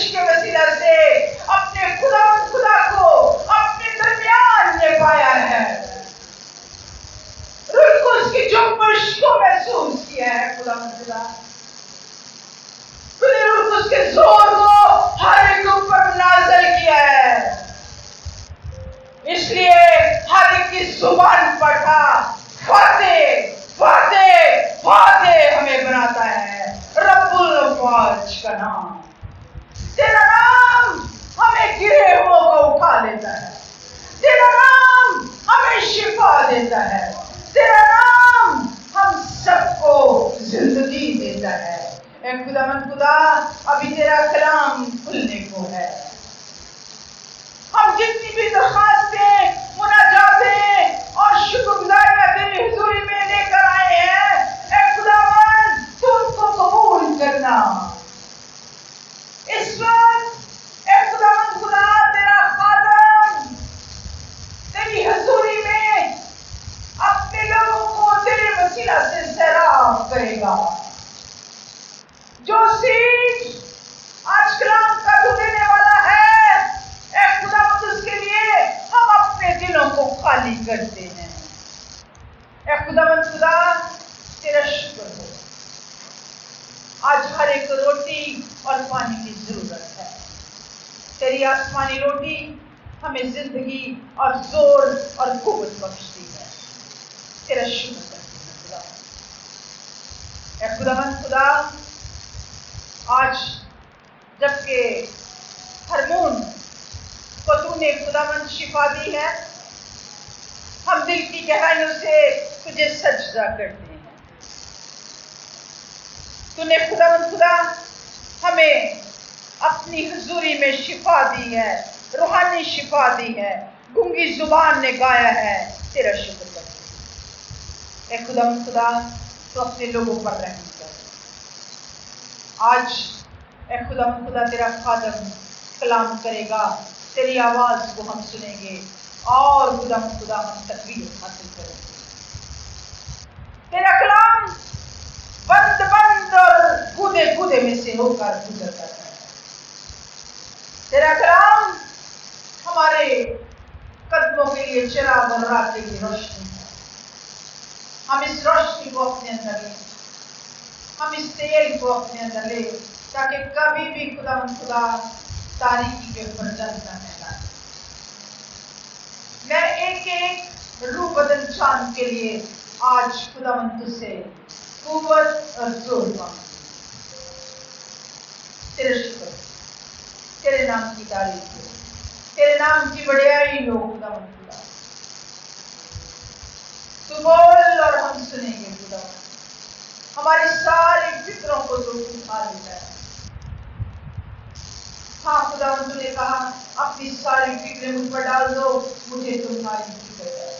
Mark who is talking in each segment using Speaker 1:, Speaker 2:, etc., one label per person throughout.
Speaker 1: خشک کے وسیلہ سے اپنے خدا کو اپنے درمیان نے پایا ہے. روح القدس کی جنبش کو محسوس کیا ہے خدا. روح القدس کے زور کو ہر ایک اوپر نازل کیا ہے. اس لیے ہر ایک کی زبان پر تھا فاتح فاتح فاتح ہمیں بناتا ہے. رب الافواج کا نام، تیرا نام ہمیں گرے ہو کو اٹھا لیتا ہے. تیرا نام ہمیں شفا دیتا ہے. تیرا نام ہم سب کو زندگی دیتا ہے. اے خدا ابھی تیرا کلام کھلنے کو ہے. ہم جتنی بھی درخواستیں مناجاتیں اور شکر گزاریاں تیری حضوری میں لے کر آئے ہیں، اے خداوند تو ان کو قبول کرنا. اس وقت اے خداوند خدا تیرا خادم تیری حضوری میں اپنے لوگوں کو تیرے وسیلہ سے سیراب کرے گا. جو سیٹ آج کلام کا تو دینے والا ہے، اے خداوند اس کے لیے ہم اپنے دلوں کو خالی کرتے ہیں. اے خداوند خدا تیرا شکر ہو. آج ہر ایک کو روٹی اور پانی کی ضرورت ہے. تیری آسمانی روٹی ہمیں زندگی اور زور اور قوت بخشتی ہے. تیرا شکر کرتے ہیں خدا. اے خداوند خدا آج جبکہ ہرمون کو تو نے خداوند شفا دی ہے، ہم دل کی گہرائیوں سے تجھے سجدہ کرتے ہیں. تو نے خداوند خدا ہمیں اپنی حضوری میں شفا دی ہے، روحانی شفا دی ہے. گونگی زبان نے گایا ہے. تیرا شکر کرتے ہیں. اے خداوند خدا تو اپنے لوگوں پر رحم کر. آج اے خداوند خدا تیرا خادم کلام کرے گا، تیری آواز کو ہم سنیں گے اور خداوند خدا ہم تقویت حاصل کریں گے. تیرا کلام بند بند اور گودے میں سے ہو کر گزرتا ہے. تیرا کلام ہمارے قدموں کے لیے چراغ اور راہ کے لیے روشنی ہے. ہم اس روشنی کو اپنے اندر لیں، ہم اس تیل کو اپنے اندر لیں تاکہ کبھی بھی خدا تاریکی کے اوپر جنگ نہ پھیلائے. میں ایک روح بدن چاند کے لیے آج خداوند تجھ سے قوت اور زور مانگتی ہوں. تیرے شکر، تیرے نام کی تعریف ہو، تیرے نام کی بڑائی ہو خداوند خدا. تو بول اور ہم سنیں گے خداوند. ہماری ساری فکروں کو تو اٹھا لیتا ہے. ہاں خداوند نے کہا اپنی ساری فکریں مجھ پر ڈال دو، مجھے تمہاری فکر ہے.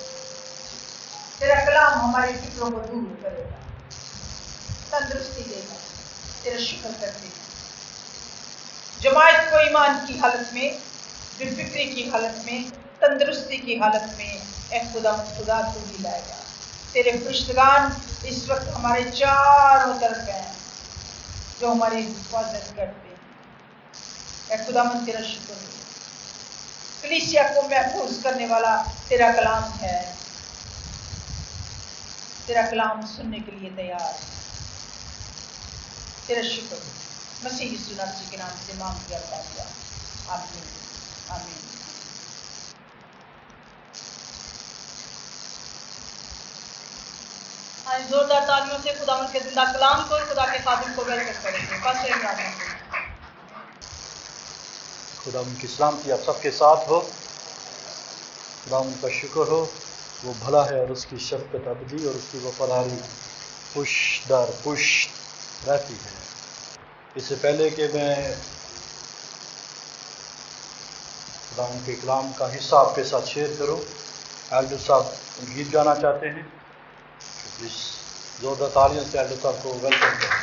Speaker 1: تیرا کلام ہماری فکروں کو دور کرے گا، تندرستی دے گا. تیرا شکر کرتے ہیں. جماعت کو ایمان کی حالت میں، بے فکری کی حالت میں، تندرستی کی حالت میں اے خدا تو ہی لائے گا. تیرے فرشتگان اس وقت ہمارے چاروں طرف ہیں جو ہماری حفاظت کرتے ہیں. اے خداوند تیرا شکر ہے. کلیسیا کو محفوظ کرنے والا تیرا کلام ہے. تیرا کلام سننے کے لیے تیار. تیرا شکر ہے. مسیح یسوع ناصری کے نام سے مانگ کیا پایا. آمین آمین.
Speaker 2: آج زوردار تالیوں سے خداوند کے زندہ کلام کو اور خدا کے خادم کو ویلکم کریں گے. بس ایک بات ہے.
Speaker 3: خداوند کی سلامتی آپ سب کے ساتھ ہو. خداوند کا شکر ہو، وہ بھلا ہے اور اس کی شفقت ابدی اور اس کی وفاداری پشت در پشت رہتی ہے. اس سے پہلے کہ میں خداوند کے کلام کا حصہ آپ کے ساتھ شیئر کروں، ایلڈر صاحب گیت گانا چاہتے ہیں. اس زوردار تالیوں سے ایلڈر صاحب کو ویلکم کریں.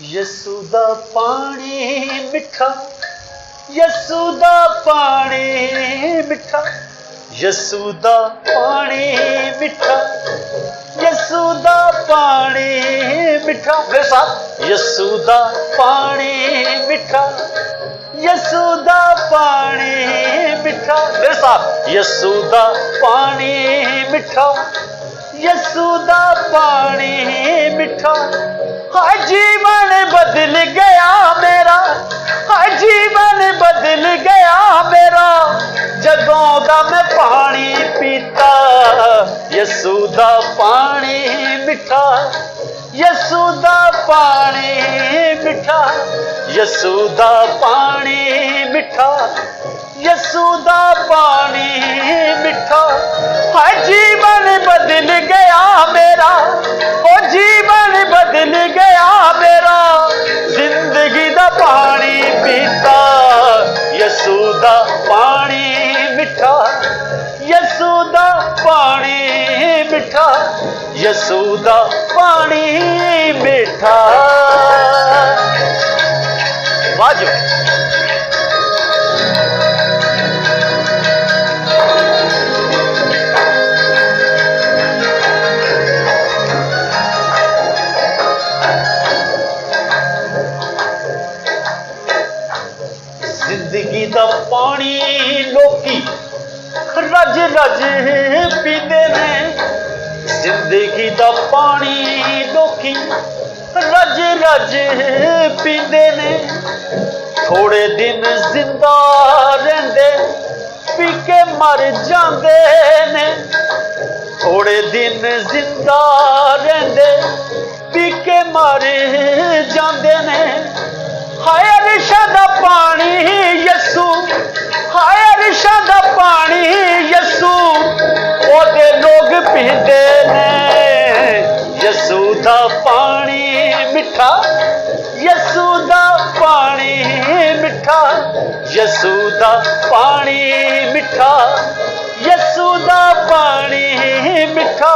Speaker 3: یسوع دا پانی مٹھا، یسوع دا پانی مٹھا، यसू दा पानी मिठा, यसू दा पानी मिठा। मेरे साथ, यसू दा पानी मिठा, यसू दा पानी मिठा। मेरे साथ, यसू दा पानी मिठा, यसू दा पानी मिठा। हाँ जीवन बदल गया मेरा, हाँ जीवन बदल गया मेरा, जदों दा मैं पानी पीता। यसू दा पानी मिठा, यसू दा पानी मिठा, यसू दा पानी मिठा, यसू दा पानी मिठा। हाँ जीवन बदल गया मेरा, ओ जीवन बदल गया मेरा, जिंदगी दा पानी पीता। यसू दा पानी मिठा, यसू दा पानी मिठा, यसू दा पानी मिठा। वाजो जिंदगी दा पानी लोकी रज रज पींदे ने, जिंदगी दा पानी लोकी रज रज पींदे ने। थोड़े दिन जिंदा रहंदे पी के मर जांदे ने, थोड़े दिन जिंदा रहंदे पी के मर जांदे ने। हाय अरशा दा पानी यसू, हाय अरशा दा पानी यसू, ओदे लोग पींदे ने। यसू दा पानी मिठा, यसू दा पानी मिठा, यसू दा पानी मिठा, यसू दा पानी मिठा।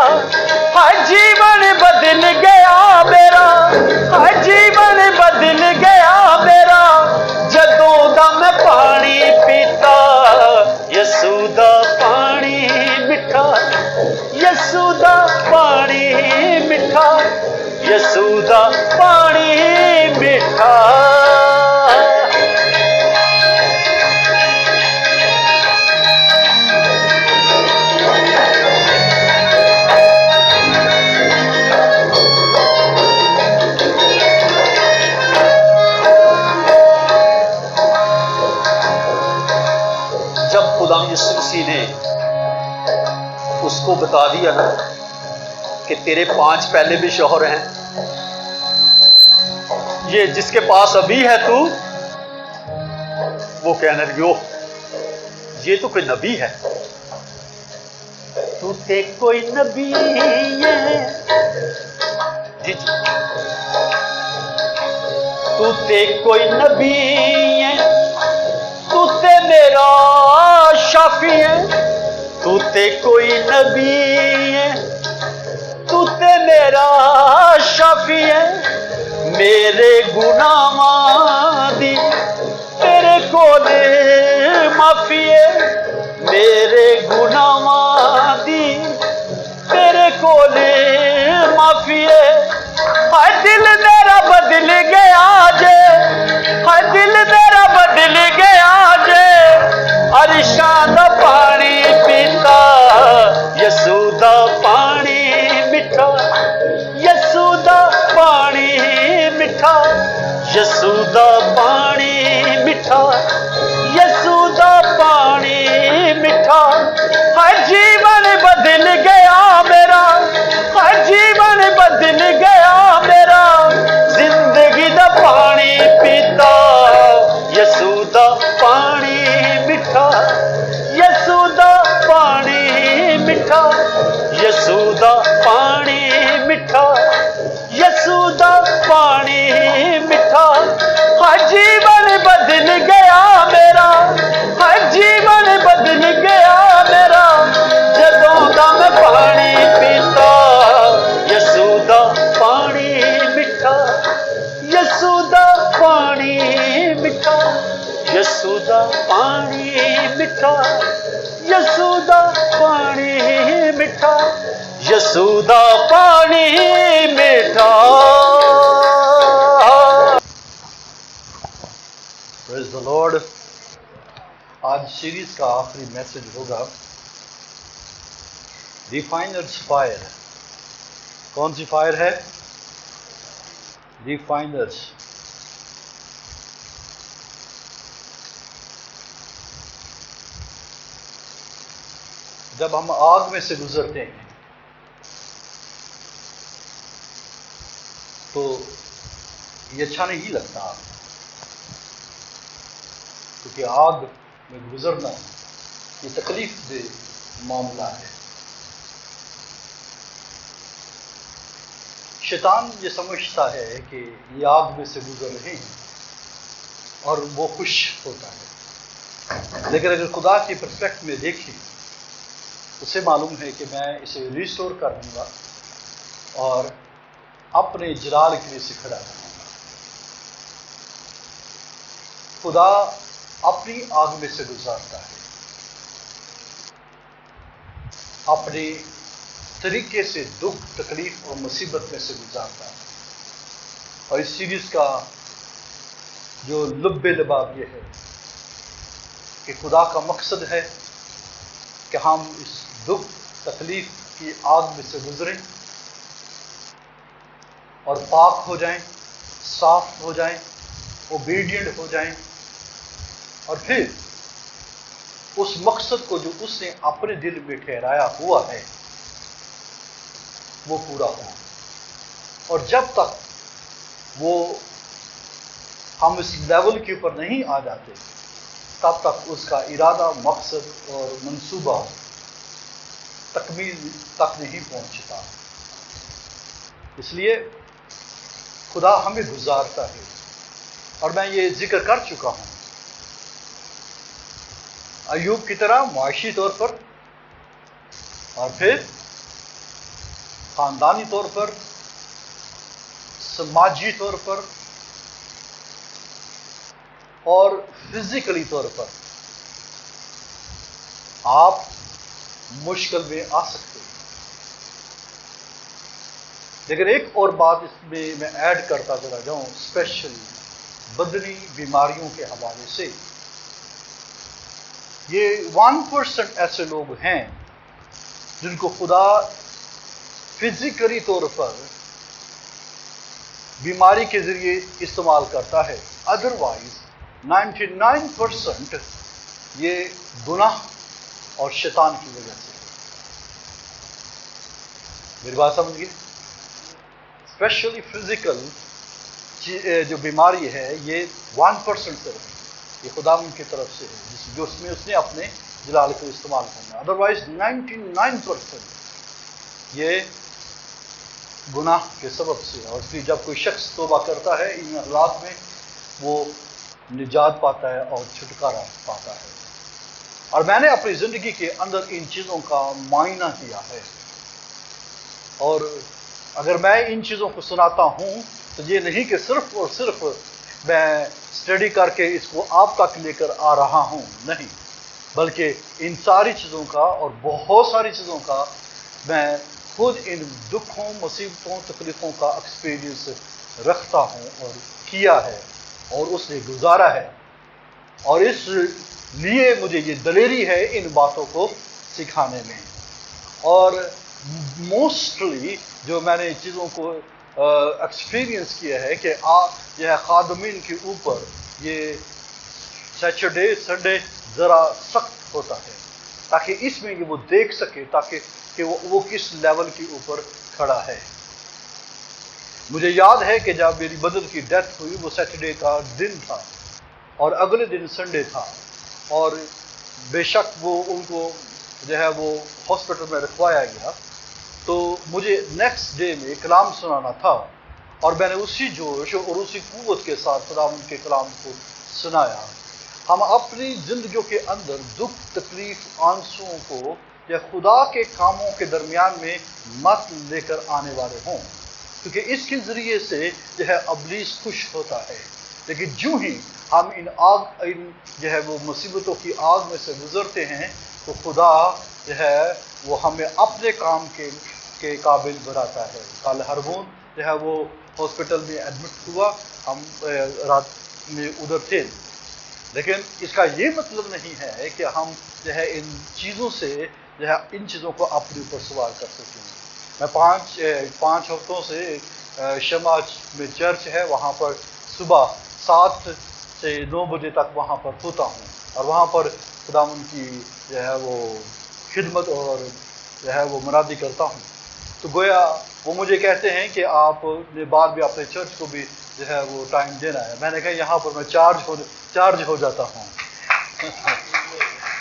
Speaker 3: हाय जीवन बदल गया मेरा, हाय जीवन बदल गया मेरा, जदों दा मैं पानी पीता। यसू दा पानी मिठा, यसू दा पानी मिठा, यसू दा पानी मिठा। खुदाम यीशु मसीह ने उसको बता दिया ना कि तेरे 5 पहले भी शौहर हैं, ये जिसके पास अभी है तू, वो कहने लगी ओह ये तो कोई नबी है। तू ते कोई नबी है, जी जी, तू ते कोई नबी है, तू ते मेरा शाफी है। तू ते कोई नबी है, तू ते मेरा शाफी है। मेरे गुनाहां दी तेरे कोल माफी है, मेरे गुनाहां दी तेरे कोल माफी है। हाय दिल मेरा बदल गया जे, हाय दिल मेरा बदल गया जे, अरशा दा पानी पीता। यसू दा पानी मिठा, यसू दा पानी मिठा, यसू दा पानी मिठा, यसू दा पानी मिठा। हाय जीवन बदल गया मेरा, हाय जीवन बदल गया मेरा, जिंदगी दा पानी पीता। यसू दा पानी मिठा, यसू दा पानी मिठा, यसू दा पानी मिठा, यसू दा पानी मिठा। हाय सूदा पानी मीठा। Praise the Lord. आज सीरीज का आखिरी मैसेज होगा रिफाइनर्स फायर। कौन सी फायर है? रिफाइनर्स। जब हम आग में से गुजरते हैं तो ये अच्छा नहीं लगता, क्योंकि आग में गुजरना ये तकलीफ दे मामला है। शैतान ये समझता है कि ये आग में से गुजर रहे हैं और वो खुश होता है, लेकिन अगर खुदा की परस्पेक्टिव में देखें उसे मालूम है कि मैं इसे रिस्टोर कर दूंगा और अपने जलाल के लिए से खड़ा रहूंगा। खुदा अपनी आग में से गुजारता है, अपने तरीके से दुख, तकलीफ और मुसीबत में से गुजारता है। और इस सीरीज का जो लुब्बे लबाब ये है कि खुदा का मकसद है कि हम इस दुख, तकलीफ की आग में से गुजरें और पाक हो जाएं, साफ हो जाएं, ओबीडिएंट हो जाएं, और फिर उस मकसद को जो उसने अपने दिल में ठहराया हुआ है वो पूरा हो। और जब तक वो हम इस लेवल के ऊपर नहीं आ जाते तब तक उसका इरादा, मकसद और मंसूबा तकमील तक नहीं पहुंचता। इसलिए खुदा हमें गुजारता है, और मैं ये जिक्र कर चुका हूं, अय्यूब की तरह मुआशी तौर पर और फिर खानदानी तौर पर, समाजी तौर पर और फिजिकली तौर पर आप मुश्किल में आ सकते हैं। लेकिन एक और बात इसमें मैं ऐड करता चला जाऊं, स्पेशली बदनी बीमारियों के हवाले से। ये 1% ऐसे लोग हैं जिनको खुदा फिजिकली तौर पर बीमारी के जरिए इस्तेमाल करता है। अदरवाइज 99% ये गुनाह और शैतान की वजह से। मेरी बात समझिए। स्पेशली फिजिकल जो बीमारी है ये 1% सिर्फ ये खुदा की तरफ से है, जो उसमें उसने अपने जलाल को इस्तेमाल करना। अदरवाइज 99% ये गुनाह के सबब से। और इसलिए जब कोई शख्स तौबा करता है इन हालात में वो निजात पाता है और छुटकारा पाता है। और मैंने अपनी ज़िंदगी के अंदर इन चीज़ों का मायना किया है, और अगर मैं इन चीज़ों को सुनाता हूँ तो ये नहीं कि सिर्फ और सिर्फ मैं स्टडी करके इसको आप तक लेकर आ रहा हूँ, नहीं, बल्कि इन सारी चीज़ों का और बहुत सारी चीज़ों का मैं खुद इन दुखों, मुसीबतों, तकलीफ़ों का एक्सपीरियंस रखता हूँ और किया है और उसने गुजारा है। और इसलिए मुझे ये दलेरी है इन बातों को सिखाने में। और मोस्टली जो मैंने चीज़ों को एक्सपीरियंस किया है कि यह खादमीन के ऊपर ये सैटरडे, संडे ज़रा सख्त होता है, ताकि इसमें ये वो देख सके ताकि कि वो किस लेवल के ऊपर खड़ा है। मुझे याद है कि जब मेरी मदर की डेथ हुई वो सैटरडे का दिन था और अगले दिन संडे था, और बेशक वो उनको जो है वो हॉस्पिटल में रखवाया गया, तो मुझे नेक्स्ट डे में कलाम सुनाना था और मैंने उसी जोश और उसी कुव्वत के साथ खुदा के कलाम को सुनाया। हम अपनी ज़िंदगियों के अंदर दुख, तकलीफ, आंसुओं को या खुदा के कामों के दरमियान में मत लेकर आने वाले हों, क्योंकि इसके ज़रिए से जो है अबलीस खुश होता है। लेकिन जो ही हम इन जो है वो मुसीबतों की आग में से गुजरते हैं तो खुदा जो है वो हमें अपने काम के के काबिल बनाता है। कल हरमोन जो है वो हॉस्पिटल में एडमिट हुआ, हम रात में उधर थे, लेकिन इसका ये मतलब नहीं है कि हम जो है इन चीज़ों से जो है इन चीज़ों को अपने ऊपर सवार कर सकें। मैं पाँच हफ्तों से शमा में चर्च है, वहाँ पर सुबह 7 से 9 बजे तक वहाँ पर होता हूँ और वहाँ पर खुदावंद की जो है वो खिदमत और जो है वो मुनादी करता हूँ। तो गोया वो मुझे कहते हैं कि आपने बाद में अपने चर्च को भी जो है वो टाइम देना है। मैंने कहा यहाँ पर मैं चार्ज हो जाता हूँ।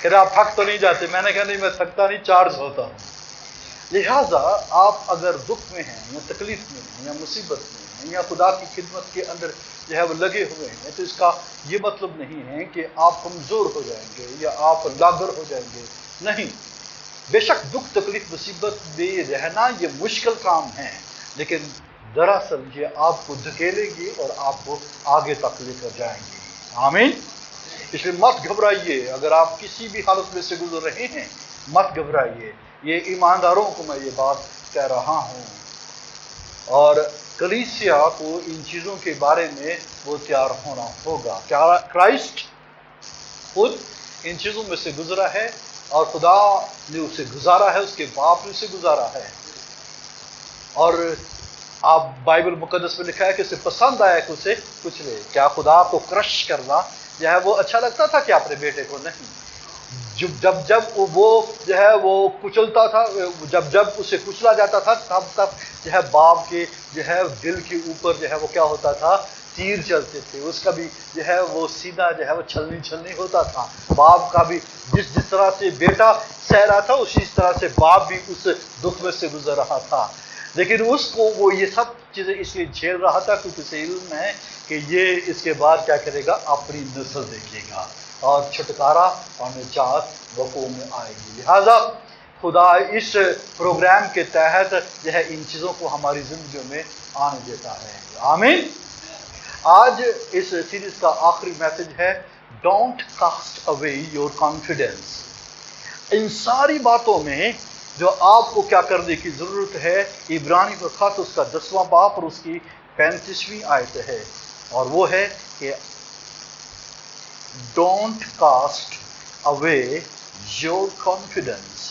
Speaker 3: कहते आप थक तो नहीं जाते? मैंने कहा नहीं, मैं थकता नहीं, चार्ज होता हूँ। लिहाजा आप अगर दुख में हैं या तकलीफ में हैं या मुसीबत में हैं या खुदा की खिदमत के अंदर जो है वो लगे हुए हैं, तो इसका ये मतलब नहीं है कि आप कमज़ोर हो जाएंगे या आप लागर हो जाएंगे। नहीं, बेशक दुख तकलीफ मुसीबत में रहना ये मुश्किल काम है, लेकिन दरअसल ये आपको धकेलेगी और आपको आगे तक लेकर जाएंगी। आमीन। इसलिए मत घबराइए, अगर आप किसी भी हालत में से गुजर रहे हैं मत घबराइए। ये ईमानदारों को मैं ये बात कह रहा हूँ, और कलीसिया को इन चीज़ों के बारे में वो तैयार होना होगा। क्या क्राइस्ट खुद इन चीज़ों में से गुजरा है और खुदा ने उसे गुजारा है, उसके बाप ने उसे गुजारा है। और आप बाइबल मुकद्दस में लिखा है कि उसे पसंद आया कि उसे कुचले। क्या खुदा को क्रश करना जो है वो अच्छा लगता था कि अपने बेटे को? नहीं। जब वो जो है वो कुचलता था, जब उसे कुचला जाता था, तब जो है बाप के जो है दिल के ऊपर जो है वो क्या होता था? तीर चलते थे। उसका भी जो है वो सीधा जो है वो छलनी होता था। बाप का भी जिस तरह से बेटा सह रहा था, उसी तरह से बाप भी उस दुख में से गुजर रहा था। लेकिन उसको वो ये सब चीज़ें इसलिए झेल रहा था क्योंकि उसे इल्म है कि ये इसके बाद क्या करेगा? अपनी नस्ल देखेगा और छुटकारा और निजात वक़ू में आएगी। लिहाजा खुदा इस प्रोग्राम के तहत जो है इन चीज़ों को हमारी ज़िंदगी में आने देता है। आमीन। आज इस सीरीज का आखिरी मैसेज है, don't cast away your confidence. इन सारी बातों में जो आपको क्या करने की ज़रूरत है, इब्रानी का खत उसका 10वां बाब और उसकी 35वीं आयत है, और वो है कि don't cast away your confidence.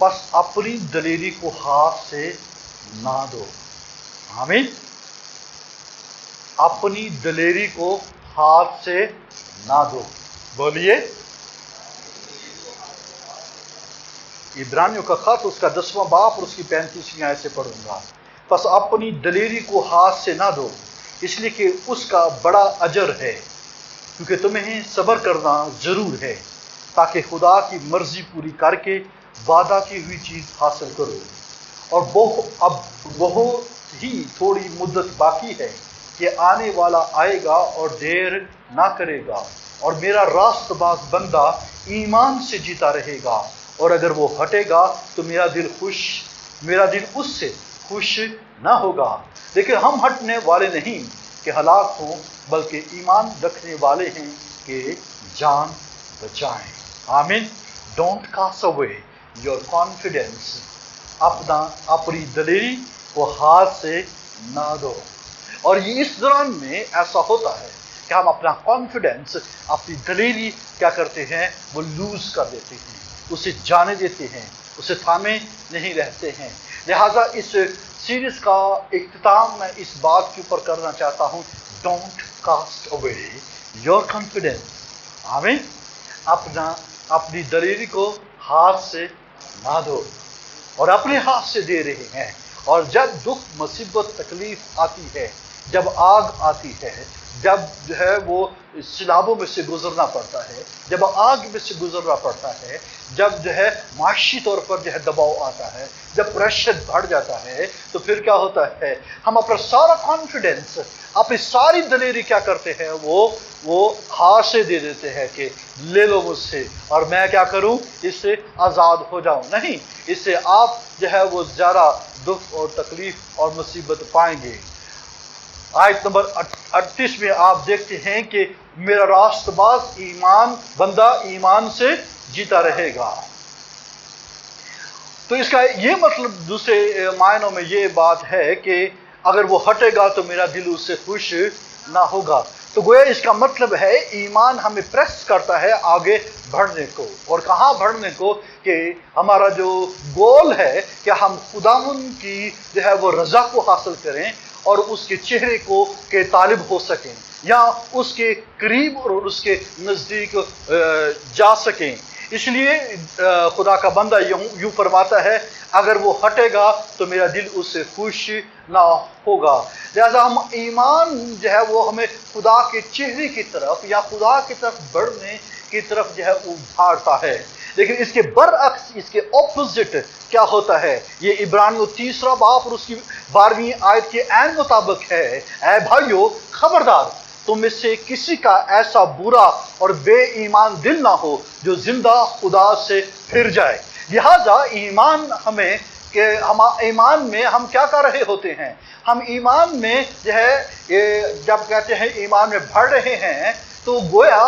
Speaker 3: बस अपनी दलेरी को हाथ से ना दो। आमीन। अपनी दलेरी को हाथ से ना दो। बोलिए। इब्रानियों का खत उसका 10वां बाब और उसकी 35वीं आयत से पढ़ूंगा। बस अपनी दलेरी को हाथ से ना दो, इसलिए कि उसका बड़ा अजर है, क्योंकि तुम्हें सब्र करना जरूर है, ताकि खुदा की मर्जी पूरी करके वादा की हुई चीज़ हासिल करो। और अब बहुत ही थोड़ी मुद्दत बाकी है कि आने वाला आएगा और देर ना करेगा, और मेरा रास्तबाज बंदा ईमान से जीता रहेगा, और अगर वो हटेगा तो मेरा दिल उससे खुश ना होगा। लेकिन हम हटने वाले नहीं कि हलाक हों, बल्कि ईमान रखने वाले हैं कि जान बचाएं। आमीन। Don't cast away your confidence. अपनी दलेरी को हाथ से ना दो। और ये इस दौरान में ऐसा होता है कि हम अपना कॉन्फिडेंस, अपनी दलेरी क्या करते हैं? वो लूज कर देते हैं, उसे जाने देते हैं, उसे थामे नहीं रहते हैं। लिहाजा इस सीरीज का इख्तिताम मैं इस बात के ऊपर करना चाहता हूँ, don't cast away your confidence. आमीन। अपनी दलेरी को हाथ से ना दो, और अपने हाथ से दे रहे हैं। और जब दुख मुसीबत तकलीफ आती है, जब आग आती है, जब जो है वो सिलाबों में से गुजरना पड़ता है, जब आग में से गुजरना पड़ता है, जब जो है माशी तौर पर जो है दबाव आता है, जब प्रेशर बढ़ जाता है, तो फिर क्या होता है? हम अपना सारा कॉन्फिडेंस, अपनी सारी दलेरी क्या करते हैं? वो हाथ से दे देते हैं कि ले लो मुझसे और मैं क्या करूं? इससे आज़ाद हो जाऊं। नहीं, इससे आप जो है वो ज़्यादा दुख और तकलीफ और मुसीबत पाएंगे। आयत नंबर 38 में आप देखते हैं कि मेरा रास्तबाज बंदा ईमान से जीता रहेगा। तो इसका ये मतलब दूसरे मायनों में ये बात है कि अगर वो हटेगा तो मेरा दिल उससे खुश ना होगा। तो गोया इसका मतलब है ईमान हमें प्रेस करता है आगे बढ़ने को। और कहाँ बढ़ने को? कि हमारा जो गोल है कि हम खुदावन की जो है वो रज़ा को हासिल करें और उसके चेहरे को के तालिब हो सकें, या उसके करीब और उसके नज़दीक जा सकें। इसलिए खुदा का बंदा यूँ फरमाता है, अगर वो हटेगा तो मेरा दिल उससे खुश ना होगा। लिहाजा हम ईमान जो है वो हमें खुदा के चेहरे की तरफ या खुदा की तरफ बढ़ने की तरफ जो है उभारता है। लेकिन इसके बरअक्स, इसके ऑपोजिट क्या होता है? ये इब्रानियों 3 बाब और उसकी 12वीं आयत के ऐन मुताबिक है, ऐ भाइयों खबरदार, तुम में से किसी का ऐसा बुरा और बेईमान दिल ना हो जो जिंदा खुदा से फिर जाए। लिहाजा ईमान हमें कि हम ईमान में हम क्या कर रहे होते हैं? हम ईमान में जो है जब कहते हैं ईमान में बढ़ रहे हैं तो गोया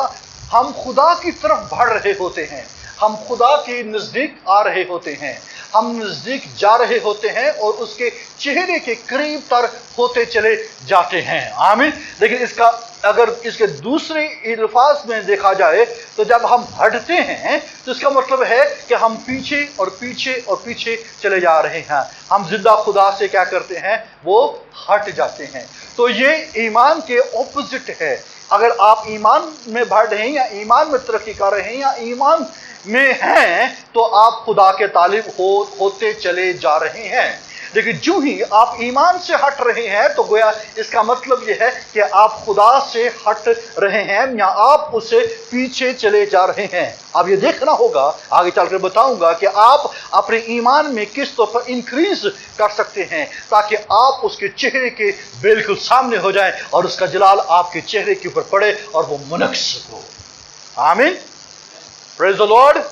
Speaker 3: हम खुदा की तरफ बढ़ रहे होते हैं, हम खुदा के नज़दीक आ रहे होते हैं, हम नज़दीक जा रहे होते हैं और उसके चेहरे के करीब तर होते चले जाते हैं। आमीन। लेकिन इसका अगर इसके दूसरे अल्फाज में देखा जाए तो जब हम हटते हैं तो इसका मतलब है कि हम पीछे और पीछे और पीछे चले जा रहे हैं, हम जिंदा खुदा से क्या करते हैं? वो हट जाते हैं। तो ये ईमान के ऑपोजिट है। अगर आप ईमान में बढ़ रहे हैं या ईमान में तरक्की कर रहे हैं या ईमान में हैं तो आप खुदा के तालिब होते चले जा रहे हैं। लेकिन जो ही आप ईमान से हट रहे हैं तो गोया इसका मतलब यह है कि आप खुदा से हट रहे हैं या आप उससे पीछे चले जा रहे हैं। अब ये देखना होगा, आगे चलकर बताऊंगा कि आप अपने ईमान में किस तौर पर इंक्रीज कर सकते हैं ताकि आप उसके चेहरे के बिल्कुल सामने हो जाएं और उसका जलाल आपके चेहरे के ऊपर पड़े और वो मुनक्स हो। आमीन। Praise the Lord.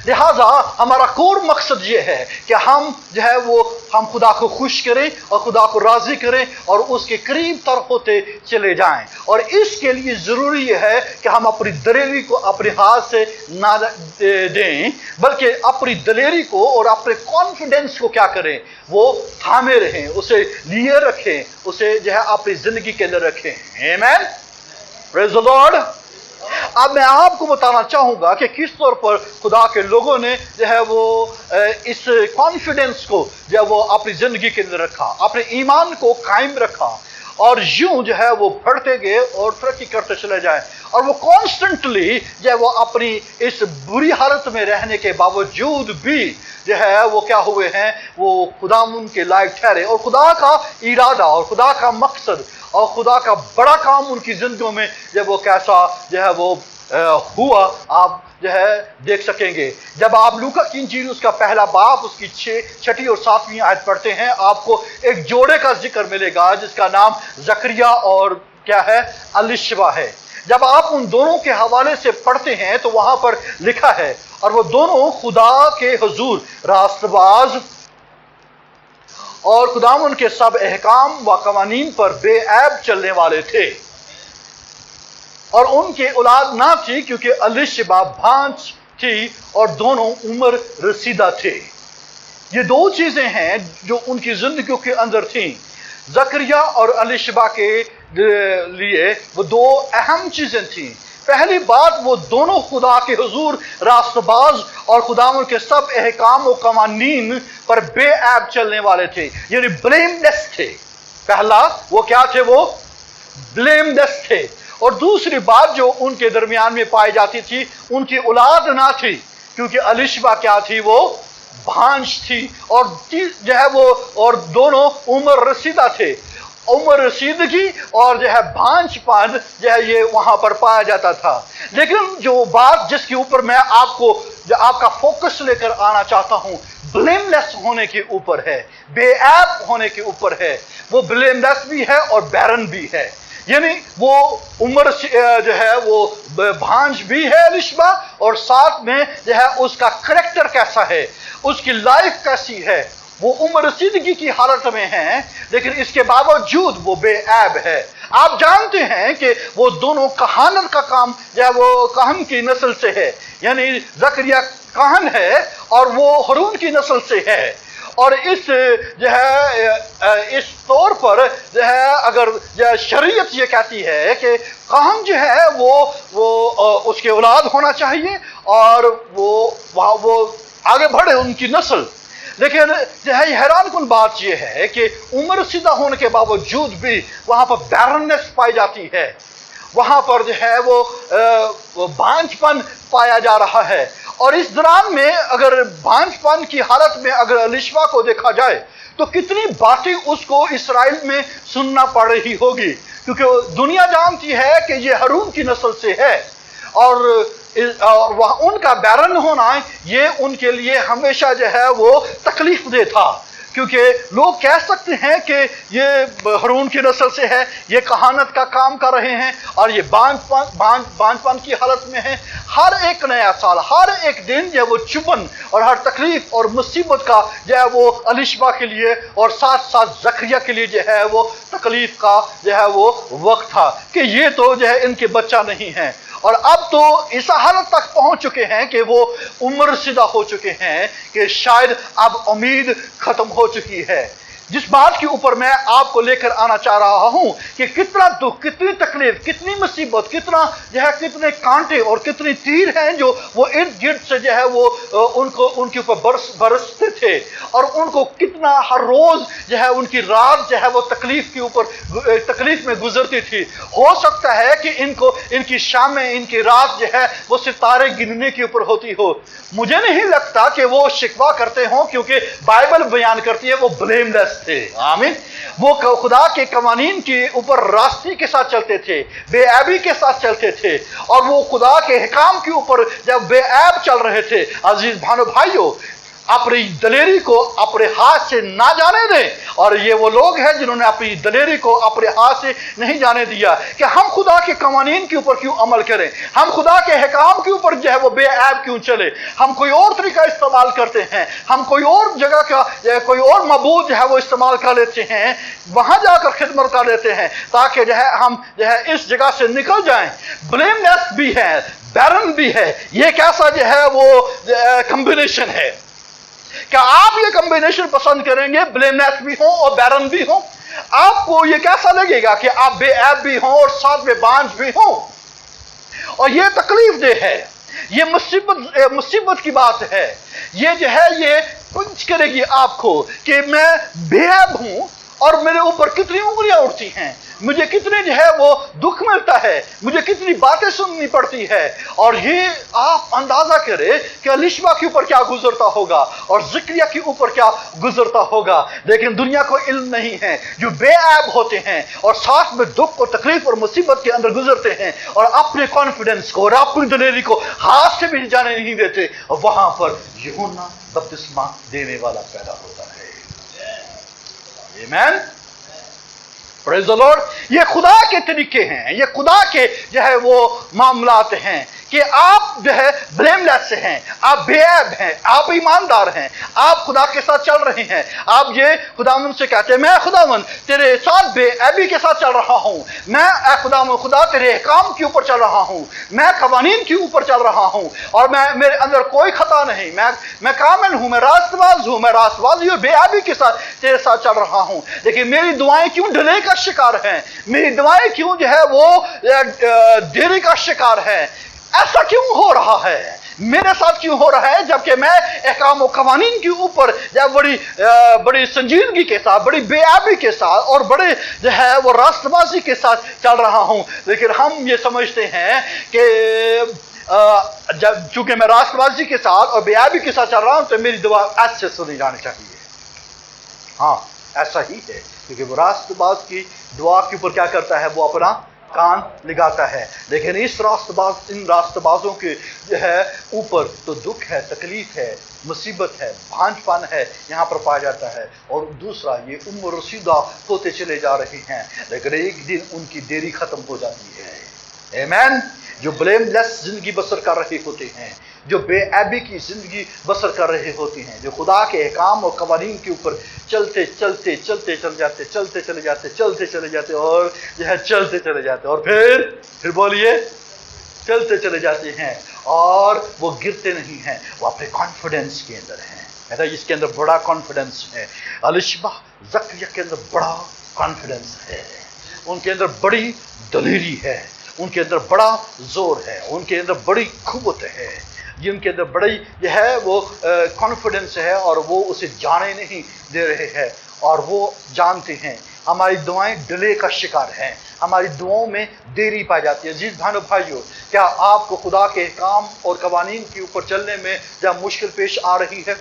Speaker 3: लिहाजा हमारा कोर मकसद ये है कि हम जो है वो हम खुदा को खुश करें और खुदा को राजी करें और उसके करीब तर होते चले जाएं। और इसके लिए ज़रूरी है कि हम अपनी दलेरी को अपने हाथ से ना दें, बल्कि अपनी दलेरी को और अपने कॉन्फिडेंस को क्या करें? वो थामे रहें, उसे लिए रखें, उसे जो है अपनी ज़िंदगी के अंदर रखें। आमीन। Praise the Lord. अब मैं आपको बताना चाहूंगा कि किस तौर पर खुदा के लोगों ने जो है वो इस कॉन्फिडेंस को जो है वो अपनी जिंदगी के अंदर रखा, अपने ईमान को कायम रखा और यूं जो है वो बढ़ते गए और तरक्की करते चले जाए। और वो कॉन्स्टेंटली जो है वो अपनी इस बुरी हालत में रहने के बावजूद भी जो है वो क्या हुए हैं? वो खुदामुन के लायक ठहरे और खुदा का इरादा और खुदा का मकसद और खुदा का बड़ा काम उनकी जिंदगियों में जब वो कैसा जो है वो हुआ आप जो है देख सकेंगे। जब आप लूका की इंजील उसका 1 बाब उसकी 6 और 7वीं आयत पढ़ते हैं, आपको एक जोड़े का जिक्र मिलेगा जिसका नाम जकरिया और क्या है? अलिशबा है। जब आप उन दोनों के हवाले से पढ़ते हैं तो वहां पर लिखा है, और वो दोनों खुदा के हुजूर रास्तबाज और खुदावन के सब अहकाम व कवानीन पर बेऐब चलने वाले थे, और उनके औलाद ना थी क्योंकि अलिशबा भांज थी और दोनों उम्र रसीदा थे। ये 2 चीजें हैं जो उनकी जिंदगियों के अंदर थी। जकरिया और अलिशबा के लिए वो 2 अहम चीजें थी। पहली बात, वो दोनों खुदा के हुजूर रास्तबाज और खुदावन के सब अहकाम और कवानीन पर बेऐब चलने वाले थे, यानी ब्लेमलेस थे। पहला वो क्या थे? वो ब्लेमलेस थे। और दूसरी बात जो उनके दरमियान में पाई जाती थी, उनकी औलाद ना थी क्योंकि अलिशबा क्या थी? वो भांज थी और जो है वो और दोनों उम्र रसीदा थे। उम्र रसीदगी और जो है भांजपन जो है ये वहां पर पाया जाता था। लेकिन जो बात जिसके ऊपर मैं आपको जो आपका फोकस लेकर आना चाहता हूं, ब्लेमलेस होने के ऊपर है, बेऐब होने के ऊपर है। वो ब्लेमलेस भी है और बैरन भी है, यानी वो उम्र जो है वो भांज भी है अलिशबा, और साथ में जो है उसका करैक्टर कैसा है, उसकी लाइफ कैसी है। वो उम्र रसीदगी की हालत में है लेकिन इसके बावजूद वो बेऐब है। आप जानते हैं कि वो दोनों कहानत का काम जो है वो कहन की नस्ल से है, यानी जकरिया काहन है और वो हारून की नस्ल से है। और इस जो है इस तौर पर जो है अगर जो शरीयत ये कहती है कि काहन जो है वो उसके औलाद होना चाहिए और वो आगे बढ़े उनकी नस्ल। लेकिन जो है हैरान कुन बात यह है कि उम्र सीधा होने के बावजूद भी वहाँ पर बैरननेस पाई जाती है, वहाँ पर जो है वो बांझपन पाया जा रहा है। और इस दौरान में अगर बांझपन की हालत में अगर एलीशा को देखा जाए तो कितनी बातें उसको इस्राएल में सुनना पड़ रही होगी, क्योंकि दुनिया जानती है कि ये हारून की नस्ल से है और वह उनका बैरन होना ये उनके लिए हमेशा जो है वो तकलीफ दे था, क्योंकि लोग कह सकते हैं कि ये हारून की नस्ल से है, ये कहानत का काम कर रहे हैं और ये बांझपन की हालत में है। हर एक नया साल, हर एक दिन जो है वो चुभन और हर तकलीफ और मुसीबत का जो है वो एलीशा के लिए और साथ साथ जकरिया के लिए जो है वो तकलीफ का जो है वो वक्त था कि ये तो जो है इनके बच्चा नहीं है। और अब तो इस हालत तक पहुंच चुके हैं कि वो उम्र सीधा हो चुके हैं कि शायद अब उम्मीद खत्म हो चुकी है। जिस बात के ऊपर मैं आपको लेकर आना चाह रहा हूं कि कितना दुख, कितनी तकलीफ, कितनी मुसीबत, कितना जो है कितने कांटे और कितने तीर हैं जो वो इर्द गिर्द से जो है वो उनको उनके ऊपर बरसते थे और उनको कितना हर रोज जो है उनकी रात जो है वो तकलीफ के ऊपर तकलीफ में गुजरती थी। हो सकता है कि इनकी शामें, इनकी रात जो है वो सितारे गिनने के ऊपर होती हो। मुझे नहीं लगता कि वो शिकवा करते हों, क्योंकि बाइबल बयान करती है वो ब्लेमलेस थे। आमीन। वो खुदा के कवानीन के ऊपर रास्ते के साथ चलते थे, बेऐबी के साथ चलते थे और वो खुदा के हिकाम के ऊपर जब बेऐब चल रहे थे, अजीज भाइयों भाइयों, अपनी दलेरी को अपने हाथ से ना जाने दें। और ये वो लोग हैं जिन्होंने अपनी दलेरी को अपने हाथ से नहीं जाने दिया कि हम खुदा के कवानीन के ऊपर क्यों अमल करें, हम खुदा के हिकाम के ऊपर जो है वो बेऐब क्यों चले। हम कोई और तरीका इस्तेमाल करते हैं, हम कोई और जगह का कोई और मबूद जो है वो इस्तेमाल कर लेते हैं, वहां जाकर खिदमत कर लेते हैं ताकि जो है हम जो है इस जगह से निकल जाएं। ब्लेमलेस भी है, बैरन भी है। ये कैसा जो है वो कॉम्बिनेशन है। क्या आप ये कॉम्बिनेशन पसंद करेंगे, ब्लेमलेस भी हो और बैरन भी हो? आपको ये कैसा लगेगा कि आप बेऐब भी हो और साथ में बांझ भी हो? और ये तकलीफ दे है, ये मुसीबत की बात है। ये जो है ये पंच करेगी आपको कि मैं बेऐब हूं और मेरे ऊपर कितनी उंगलियां उठती हैं, मुझे कितने जो है वो दुख मिलता है, मुझे कितनी बातें सुननी पड़ती है। और ये आप अंदाजा करें कि एलीशा के ऊपर क्या गुजरता होगा और ज़करिया के ऊपर क्या गुजरता होगा। लेकिन दुनिया को इल्म नहीं है, जो बेऐब होते हैं और साथ में दुख और तकलीफ और मुसीबत के अंदर गुजरते हैं और अपने कॉन्फिडेंस को और अपनी दलेरी को हाथ से भी जाने नहीं देते, वहां पर यूहन्ना बपतिस्मा देने वाला पैदा होता है। आमीन। Praise the Lord. ये खुदा के तरीके हैं, ये खुदा के जो है वो मामलात हैं कि आप जो है ब्लेमलेस हैं, आप बेऐब हैं, आप ईमानदार हैं, आप खुदा के साथ चल रहे हैं। आप ये खुदावन से कहते हैं, मैं खुदावन तेरे साथ बेऐबी के साथ चल रहा हूं, मैं खुदावन खुदा तेरे काम के ऊपर चल रहा हूं, मैं कवानीन के ऊपर चल रहा हूं और मैं मेरे अंदर कोई खता नहीं, मैं कामिल हूं, मैं रास्तबाज हूं, मैं रास्तबाजी और बेऐबी के साथ तेरे साथ चल रहा हूं। लेकिन मेरी दुआएं क्यों डिले का शिकार हैं, मेरी दुआएं क्यों जो है वो देरी का शिकार है? ऐसा क्यों हो रहा है, मेरे साथ क्यों हो रहा है, जबकि मैं अहकाम और कवानीन के ऊपर जब बड़ी संजीदगी के साथ, बड़ी बेऐबी के साथ और बड़े जो है वो रास्तबाजी के साथ चल रहा हूं। लेकिन हम ये समझते हैं कि जब चूंकि मैं रास्तबाजी के साथ और बेऐबी के साथ चल रहा हूं तो मेरी दुआ ऐसे सुनी जानी चाहिए। हाँ, ऐसा ही है, क्योंकि वो रास्तबाज की दुआ के ऊपर क्या करता है, वो अपना कान लगाता है। लेकिन इन रास्तबाजों के जो है ऊपर तो दुख है, तकलीफ है, मुसीबत है, भांजपन है यहाँ पर पाया जाता है। और दूसरा, ये उम्र रसीदा होते चले जा रहे हैं, लेकिन एक दिन उनकी देरी खत्म हो जाती है। आमीन। जो ब्लेमलेस जिंदगी बसर कर रहे होते हैं, जो बेऐबी की जिंदगी बसर कर रहे होते हैं, जो खुदा के अहकाम और कवानीन के ऊपर चलते चले जाते और जो है चलते चले जाते और फिर बोलिए चलते चले जाते हैं और वो गिरते नहीं हैं, वो अपने कॉन्फिडेंस के अंदर हैं। कहता है इसके अंदर बड़ा कॉन्फिडेंस है। अलिशबा जकरिया के अंदर बड़ा कॉन्फिडेंस है, उनके अंदर बड़ी दलेरी है, उनके अंदर बड़ा जोर है, उनके अंदर बड़ी कुव्वत है, ये उनके अंदर बड़ी यह है वो कॉन्फिडेंस है, और वो उसे जाने नहीं दे रहे हैं। और वो जानते हैं हमारी दुआएं डिले का शिकार हैं, हमारी दुआओं में देरी पाई जाती है। अजीज भाइयों भाइयों, क्या आपको खुदा के काम और कवानीन के ऊपर चलने में जब मुश्किल पेश आ रही है?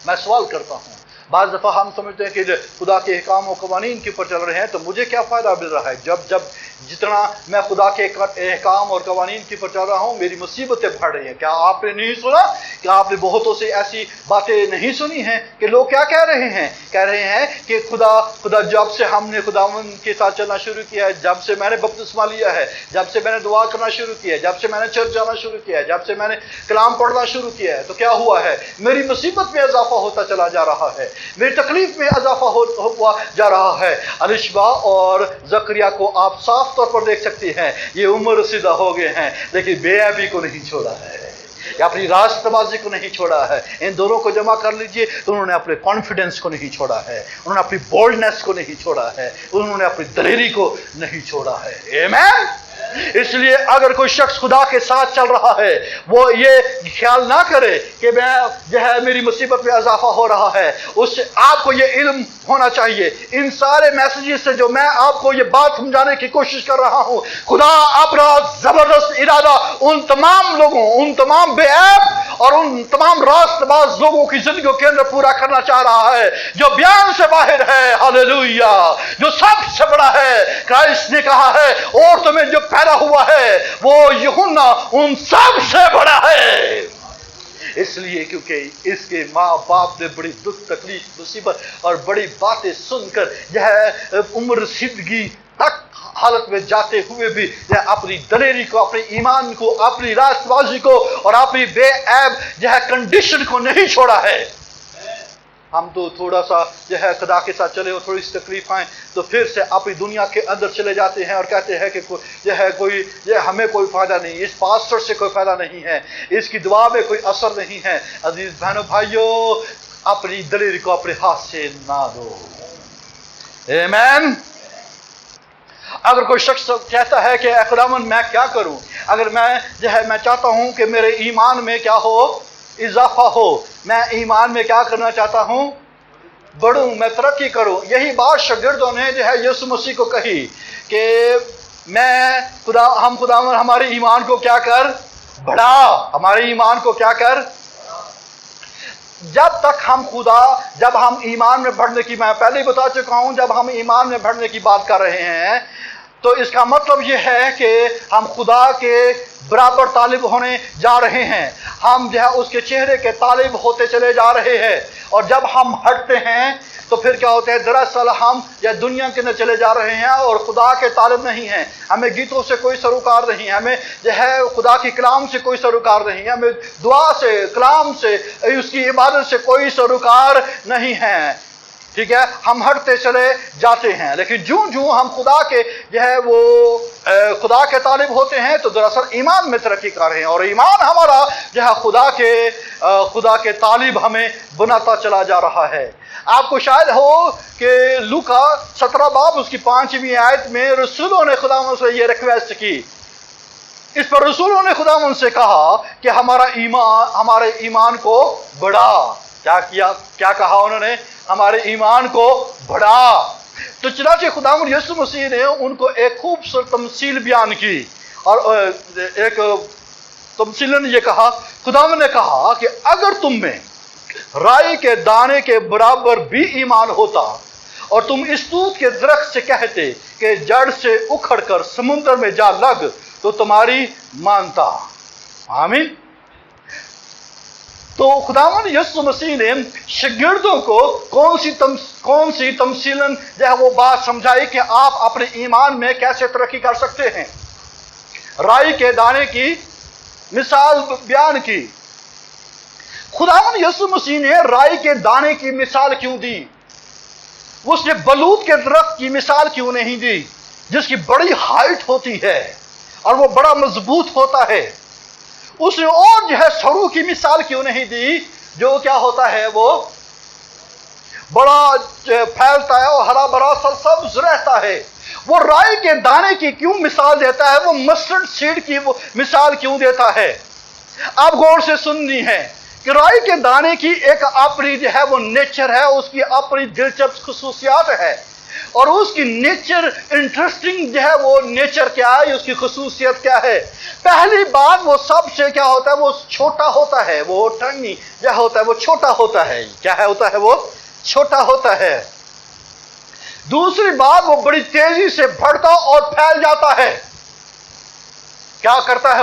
Speaker 3: मैं सवाल करता हूँ, बाज़ दफ़ा हम समझते हैं कि खुदा के अहकाम और कवानीन के ऊपर चल रहे हैं तो मुझे क्या फ़ायदा मिल रहा है? जब जितना मैं खुदा के अहकाम और कवानीन के ऊपर चल रहा हूँ मेरी मुसीबतें बढ़ रही हैं। क्या आपने नहीं सुना? क्या आपने बहुतों से ऐसी बातें नहीं सुनी हैं कि लोग क्या कह रहे हैं? कह रहे हैं कि खुदा जब से हमने खुदावन के साथ चलना शुरू किया है, जब से मैंने बपतिस्मा लिया है, जब से मैंने दुआ करना शुरू किया है, जब से मैंने चर्च जाना शुरू किया है, जब से मैंने कलाम पढ़ना शुरू किया है, तो क्या हुआ है? मेरी मुसीबत में इजाफा होता चला जा रहा है, मेरी तकलीफ में इजाफा हुआ जा रहा है। अलिशबा और जकरिया को आप साफ तौर पर देख सकते हैं, ये उम्र रसीदा हो गए हैं लेकिन बेअबी को नहीं छोड़ा है, या अपनी रास्तबाजी को नहीं छोड़ा है। इन दोनों को जमा कर लीजिए तो उन्होंने अपने कॉन्फिडेंस को नहीं छोड़ा है, उन्होंने अपनी बोल्डनेस को नहीं छोड़ा है, उन्होंने अपनी दलेरी को नहीं छोड़ा है। आमीन। इसलिए अगर कोई शख्स खुदा के साथ चल रहा है वो ये ख्याल ना करे कि मैं जो है मेरी मुसीबत में इजाफा हो रहा है। उससे आपको ये इल्म होना चाहिए। इन सारे मैसेजेस से जो मैं आपको ये बात समझाने की कोशिश कर रहा हूँ, खुदा अपना जबरदस्त इरादा उन तमाम लोगों, उन तमाम बेऐब और उन तमाम रास्तबाज लोगों की जिंदगी के अंदर पूरा करना चाह रहा है जो बयान से बाहर है। हालेलुया। जो सबसे बड़ा है, क्राइस्ट ने कहा है और तुम्हें जो पैदा हुआ है वो यूहन्ना उन सब से बड़ा है। इसलिए क्योंकि इसके माँ बाप ने बड़ी दुख तकलीफ मुसीबत और बड़ी बातें सुनकर यह उम्र रसीदगी तक हालत में जाते हुए भी यह अपनी दलेरी को, अपने ईमान को, अपनी रास्तबाजी को और अपनी बेऐब यह कंडीशन को नहीं छोड़ा है। हम तो थोड़ा सा जो है खुदा के साथ चले और थोड़ी सी तकलीफ आए तो फिर से अपनी दुनिया के अंदर चले जाते हैं और कहते हैं कि यह हमें कोई फायदा नहीं, इस पास्टर से कोई फायदा नहीं है, इसकी दुआ में कोई असर नहीं है। अजीज बहनों भाइयों, अपनी दलेरी को अपने हाथ से ना दो। आमीन। अगर कोई शख्स कहता है कि खुदावन मैं क्या करूं, अगर मैं जो है मैं चाहता हूं कि मेरे ईमान में क्या हो, इजाफा हो, मैं ईमान में क्या करना चाहता हूं, बढ़ूं, मैं तरक्की करूं। यही बात शागिर्दों ने जो है यीशु मसीह को कही कि हम खुदावन हमारे ईमान को क्या कर, बढ़ा, हमारे ईमान को क्या कर। जब तक जब हम ईमान में बढ़ने की, मैं पहले ही बता चुका हूं, जब हम ईमान में बढ़ने की बात कर रहे हैं तो इसका मतलब यह है कि हम खुदा के बराबर तालिब होने जा रहे हैं, हम जो है उसके चेहरे के तालिब होते चले जा रहे हैं। और जब हम हटते हैं तो फिर क्या होता है, दरअसल हम या दुनिया के अंदर चले जा रहे हैं और खुदा के तालिब नहीं हैं। हमें गीतों से कोई सरोकार नहीं है, हमें जो है खुदा की कलाम से कोई सरोकार नहीं है, हमें दुआ से, कलाम से, उसकी इबादत से कोई सरोकार नहीं है। ठीक है, हम हटते चले जाते हैं। लेकिन जूं हम खुदा के जो है वो खुदा के तालिब होते हैं तो दरअसल ईमान में तरक्की कर रहे हैं, और ईमान हमारा जो है खुदा के तालिब हमें बनाता चला जा रहा है। आपको शायद हो कि लूका 17 बाब उसकी 5वीं आयत में रसूलों ने खुदा से ये रिक्वेस्ट की। इस पर रसूलों ने खुदा से कहा कि हमारे ईमान को बढ़ा। क्या कहा उन्होंने? हमारे ईमान को बढ़ा। तो चुनांचे खुदावंद यीशु मसीह ने उनको एक खूबसूरत तमसील बयान की, और एक तमसील ने ये कहा, खुदावंद ने कहा कि अगर तुम में राई के दाने के बराबर भी ईमान होता और तुम इस तूत के दरख्त से कहते कि जड़ से उखड़ कर समुद्र में जा लग, तो तुम्हारी मानता। आमीन। तो खुदावंद यीशु मसीह ने शागिर्दों को कौन सी तमसीलन जो है वो बात समझाई कि आप अपने ईमान में कैसे तरक्की कर सकते हैं। राई के दाने की मिसाल बयान की। खुदावंद यीशु मसीह ने राई के दाने की मिसाल क्यों दी? उसने बलूत के दरख्त की मिसाल क्यों नहीं दी, जिसकी बड़ी हाइट होती है और वो बड़ा मजबूत होता है? उसने और जो है सरू की मिसाल क्यों नहीं दी, जो क्या होता है वो बड़ा फैलता है और हरा भरा सरसब्ज रहता है। वो राई के दाने की क्यों मिसाल देता है, वो मस्टर्ड सीड की वो मिसाल क्यों देता है। आप गौर से सुननी है कि राई के दाने की एक अपनी जो है वो नेचर है, उसकी अपनी दिलचस्प खुसूसियात है, और उसकी नेचर इंटरेस्टिंग जो है वो नेचर क्या है, उसकी खुसूसियत क्या है। पहली बात, वो सबसे क्या होता है, वो छोटा होता है, वो टंगी क्या होता है, वो छोटा होता है। क्या है होता है, वो छोटा होता है। दूसरी बात, वो बड़ी तेजी से बढ़ता और फैल जाता है। क्या करता है